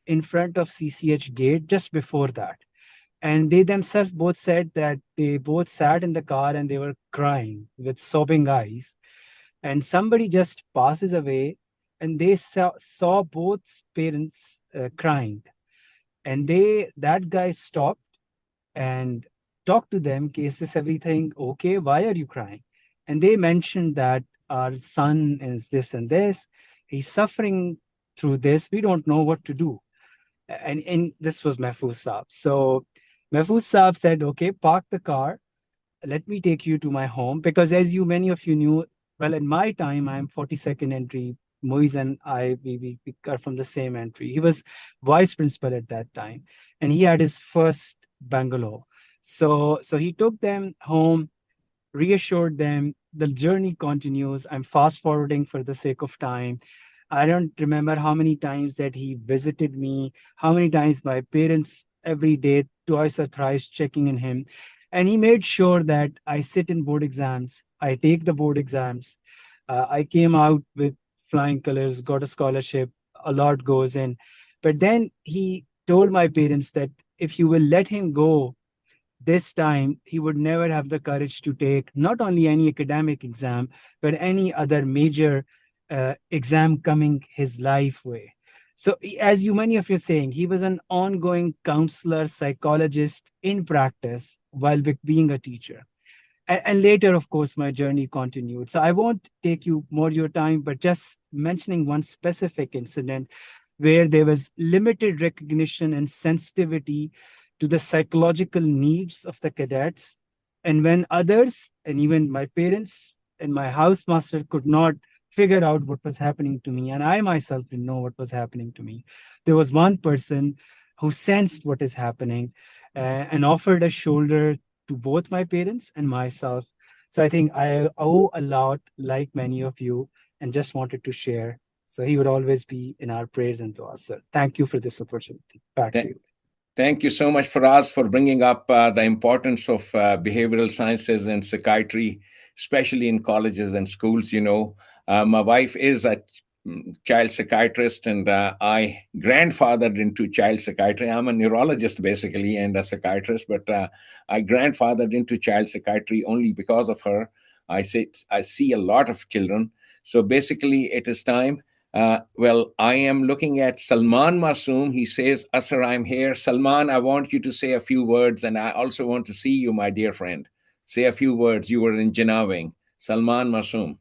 in front of CCH gate just before that. And they themselves both said that they both sat in the car and they were crying with sobbing eyes. And somebody just passes away and they saw both parents crying. And that guy stopped and talked to them, "Is this everything okay? Why are you crying?" And they mentioned that our son is this and this. He's suffering through this. We don't know what to do. And this was Mahfooz Saab. So Mahfooz Saab said, "Okay, park the car. Let me take you to my home." Because as many of you knew, well, in my time, I'm 42nd entry. Moise and I, we are from the same entry. He was vice principal at that time, and he had his first bungalow. So he took them home, reassured them. The journey continues. I'm fast forwarding for the sake of time. I don't remember how many times that he visited me, how many times my parents every day, twice or thrice checking in him. And he made sure that I sit in board exams. I take the board exams. I came out with flying colors, got a scholarship, a lot goes in. But then he told my parents that if you will let him go this time, he would never have the courage to take not only any academic exam, but any other major exam coming his life way. So as many of you are saying, he was an ongoing counselor, psychologist in practice while being a teacher. And later, of course, my journey continued. So I won't take you more your time, but just mentioning one specific incident where there was limited recognition and sensitivity to the psychological needs of the cadets. And when others, and even my parents and my housemaster, could not figure out what was happening to me, and I myself didn't know what was happening to me, there was one person who sensed what is happening and offered a shoulder to both my parents and myself. So I think I owe a lot, like many of you, and just wanted to share. So he would always be in our prayers and du'as, sir. Thank you for this opportunity. Back to you. Thank you so much, Faraz, for bringing up the importance of behavioral sciences and psychiatry, especially in colleges and schools. My wife is a child psychiatrist, and I grandfathered into child psychiatry. I'm a neurologist, basically, and a psychiatrist, but I grandfathered into child psychiatry only because of her. I see a lot of children. So basically, it is time. Well, I am looking at Salman Masoom. He says, "Asar, I'm here." Salman, I want you to say a few words, and I also want to see you, my dear friend. Say a few words. You were in Janawing. Salman Masoom.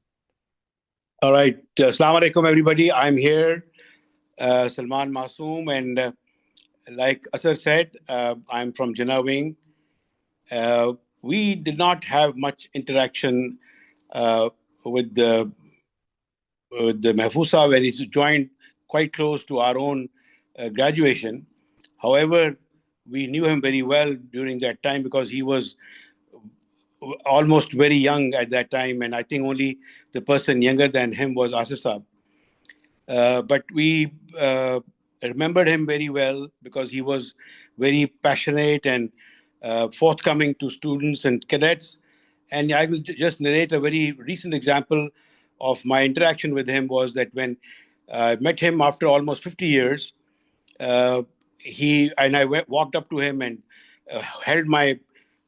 All right. Assalamu alaikum, everybody. I'm here, Salman Masoom, and like Asar said, I'm from Jinnah Wing. We did not have much interaction with the Mahfooz Sahib, and he's joined quite close to our own graduation. However, we knew him very well during that time because he was almost very young at that time, and I think only the person younger than him was Asif Saab. But we remembered him very well because he was very passionate and forthcoming to students and cadets. And I will just narrate a very recent example of my interaction with him. Was that when I met him after almost 50 years, I walked up to him and held my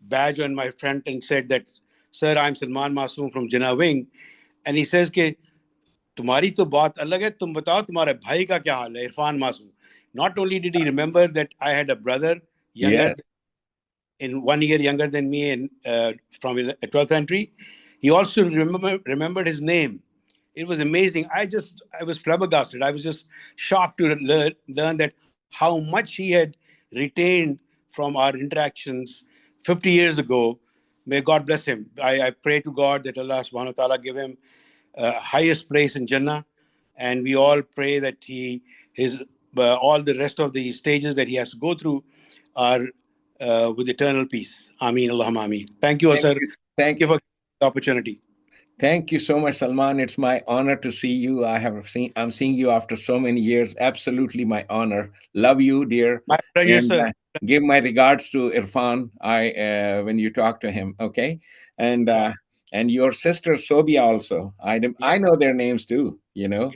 badge on my front and said that, "Sir, I'm Salman Masoom from Jinnah Wing." And he says कि तुम्हारी तो बात अलग है, तुम बताओ तुम्हारे भाई का क्या हाल है, इरफान मासूम. Not only did he remember that I had a brother younger, in 1 year younger than me, and from 12th entry, he also remembered his name. It was amazing. I was flabbergasted. I was just shocked to learn that how much he had retained from our interactions 50 years ago. May God bless him. I pray to God that Allah subhanahu wa ta'ala give him highest place in Jannah. And we all pray that all the rest of the stages that he has to go through are with eternal peace. Ameen, Allahumma ameen. Thank you, sir. Thank you for the opportunity. Thank you so much, Salman. It's my honor to see you. I'm seeing you after so many years. Absolutely my honor. Love you, dear. My pleasure, and, sir. Give my regards to Irfan. When you talk to him, okay? And your sister Sobia also. I know their names too. You know.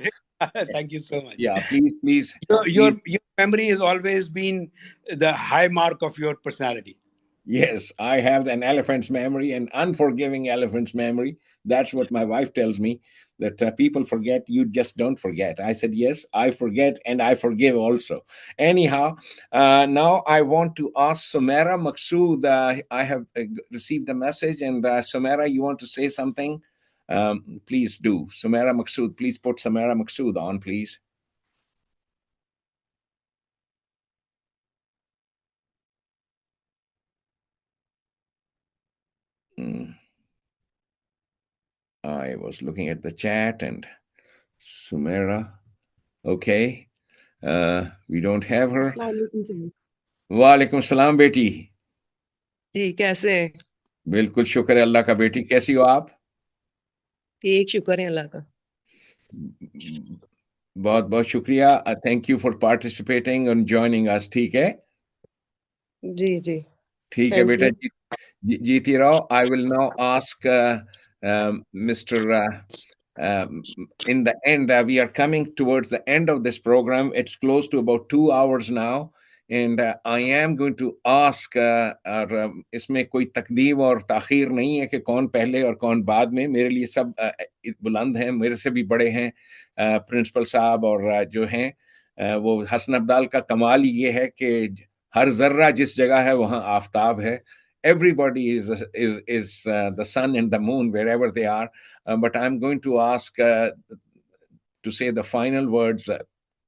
Thank you so much. Yeah, please. Your memory has always been the high mark of your personality. Yes, I have an elephant's memory, an unforgiving elephant's memory. That's what my wife tells me, that people forget, you just don't forget. I said, yes, I forget and I forgive also. Anyhow, now I want to ask Sumaira Maqsood. I have received a message, and Sumaira, you want to say something? Please do. Sumaira Maqsood, please put Sumaira Maqsood on, please. I was looking at the chat and Sumaira. Okay. We don't have her. वालेकुम सलाम बेटी जी कैसे हैं? बिल्कुल शुक्र है अल्लाह का बेटी कैसी हो आप ठीक शुक्र है अल्लाह का बहुत बहुत शुक्रिया thank you for participating and joining us ठीक है जी जी ठीक है बेटा जीती रहो I will now ask mister in the end we are coming towards the end of this program. It's close to about 2 hours now, and I am going to ask इसमें कोई तकदीम और ताखीर नहीं है कि कौन पहले और कौन बाद में. मेरे लिए सब बुलंद हैं, मेरे से भी बड़े हैं प्रिंसिपल साहब, और जो हैं वो हसन अब्दाल का कमाल ये है कि हर जर्रा जिस जगह है वहाँ आफताब है. Everybody is the sun and the moon wherever they are. But I'm going to ask to say the final words.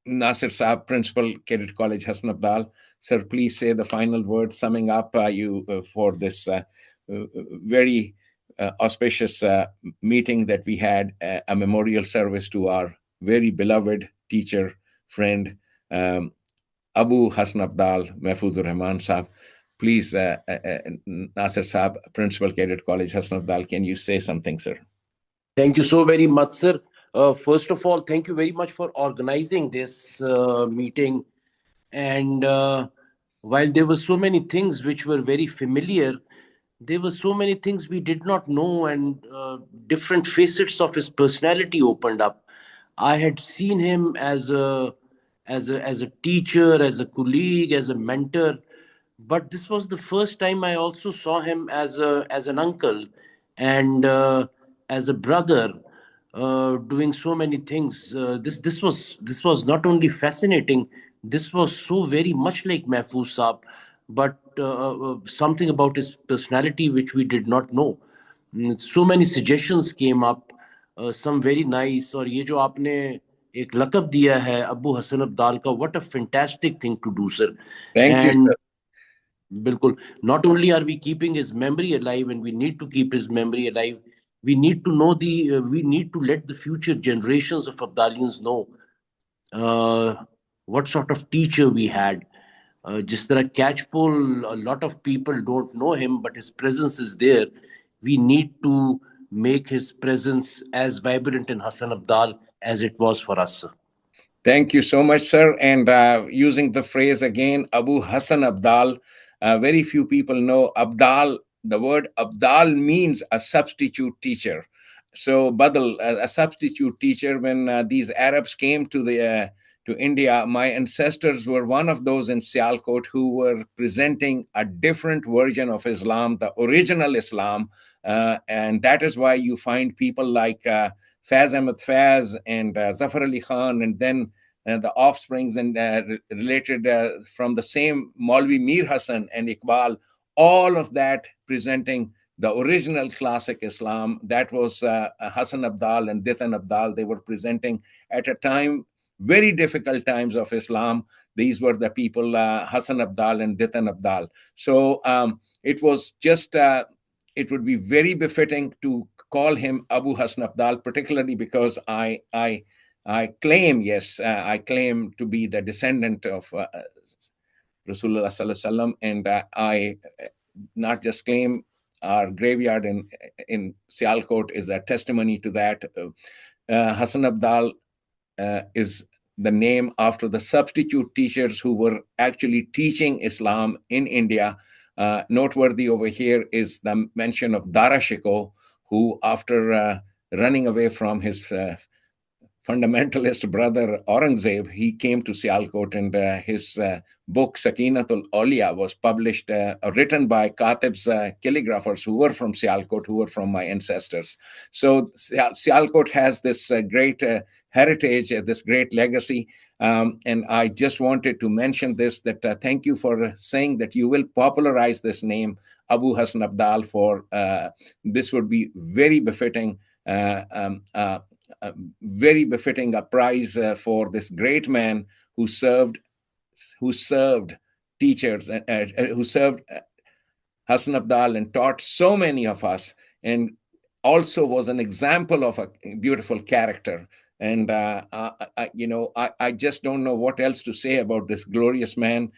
Nasir Saab, Principal, Cadet College, HASANABDAL. Sir, please say the final words summing up for this very auspicious meeting that we had, a memorial service to our very beloved teacher, friend, Abu HASANABDAL, Mahfooz Rahman Sahib. Please, Nasir Saab, Principal, Cadet College, HASANABDAL, can you say something, sir? Thank you so very much, sir. First of all, thank you very much for organizing this meeting. And while there were so many things which were very familiar, there were so many things we did not know, and different facets of his personality opened up. I had seen him as a teacher, as a colleague, as a mentor. But this was the first time I also saw him as an uncle and as a brother, doing so many things. This was not only fascinating. This was so very much like Mahfooz Saab, but something about his personality which we did not know. So many suggestions came up, some very nice. और ये जो आपने एक लक़ब दिया है अबू हसन अब्दाल का, what a fantastic thing to do, sir. Thank you, sir. Bilkul. Not only are we keeping his memory alive, and we need to keep his memory alive, we need to know we need to let the future generations of Abdalians know what sort of teacher we had. Jis tarah Catchpole, a lot of people don't know him, but his presence is there. We need to make his presence as vibrant in HASANABDAL as it was for us, sir. Thank you so much, sir. And using the phrase again, Abu Hasan Abdal, very few people know Abdal. The word Abdal means a substitute teacher. So Badal, a substitute teacher, when these Arabs came to India, my ancestors were one of those in Sialkot who were presenting a different version of Islam, the original Islam. And that is why you find people like Faz Ahmed Faz and Zafar Ali Khan, and then the offsprings and related from the same Maulvi Mir Hassan and Iqbal, all of that presenting the original classic Islam. That was Hasan Abdal and Dithan Abdal. They were presenting at a time, very difficult times of Islam. These were the people, HASANABDAL and DITANABDAL. So it was just, it would be very befitting to call him Abu HASANABDAL, particularly because I claim, yes, I claim to be the descendant of Rasulullah Sallallahu Alaihi Wasallam, and I not just claim. Our graveyard in Sialkot is a testimony to that. HASANABDAL is the name after the substitute teachers who were actually teaching Islam in India. Noteworthy over here is the mention of Dara Shikoh, who after running away from his fundamentalist brother Aurangzeb, he came to Sialkot, and his book Sakinatul Awliya was published, written by Katibs, calligraphers who were from Sialkot, who were from my ancestors. So Sialkot has this great heritage, this great legacy. And I just wanted to mention this, that thank you for saying that you will popularize this name, Abu HASANABDAL, for this would be very befitting, very befitting a prize for this great man who served teachers, who served HASANABDAL and taught so many of us, and also was an example of a beautiful character. And I just don't know what else to say about this glorious man.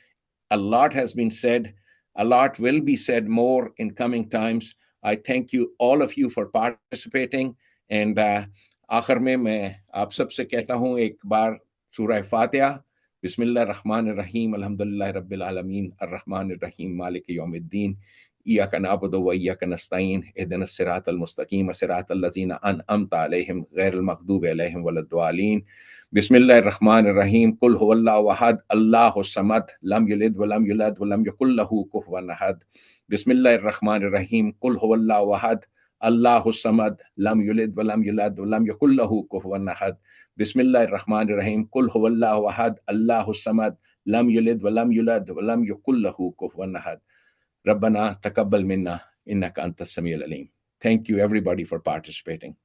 A lot has been said. A lot will be said more in coming times. I thank you, all of you, for participating. And आखिर में मैं आप सबसे कहता हूँ एक बार सूरह फातिहा, बिस्मिल्लाह रहमान रहीम, अल्हम्दुलिल्लाह रब्बिल आलमीन, अर्रहमान रहीम, मालिक यौमिद्दीन, इय्याका नअबुदु व इय्याका नस्तईन, इहदिनस सिरातल मुस्तकीम, सिरातल लज़ीना अनअमता अलैहिम, गैरिल मग़दूबि अलैहिम वलद्दालीन। बिस्मिल्लाहिर रहमानिर रहीम, कुल हुवल्लाहु अहद, अल्लाहुस समद, लम यलिद व लम यूलद व लम यकुल लहू कुफुवन अहद। बिस्मिल्लाहिर रहमानिर रहीम, कुल हुवल्लाहु अहद, अल्लाहुस समद, लम यलिद व लम यूलद व लम यकुल लहू कुफुवन अहद। बिस्मिल्लाहिर रहमानिर रहीम, कुल हुवल्लाहु अहद, अल्लाहुस समद, लम यलिद व लम यूलद व लम यकुल लहू कुफुवन अहद। रब्बना तकब्बल मिन्ना इन्नका अंतस Samiul Aleem. Thank you, everybody, for participating.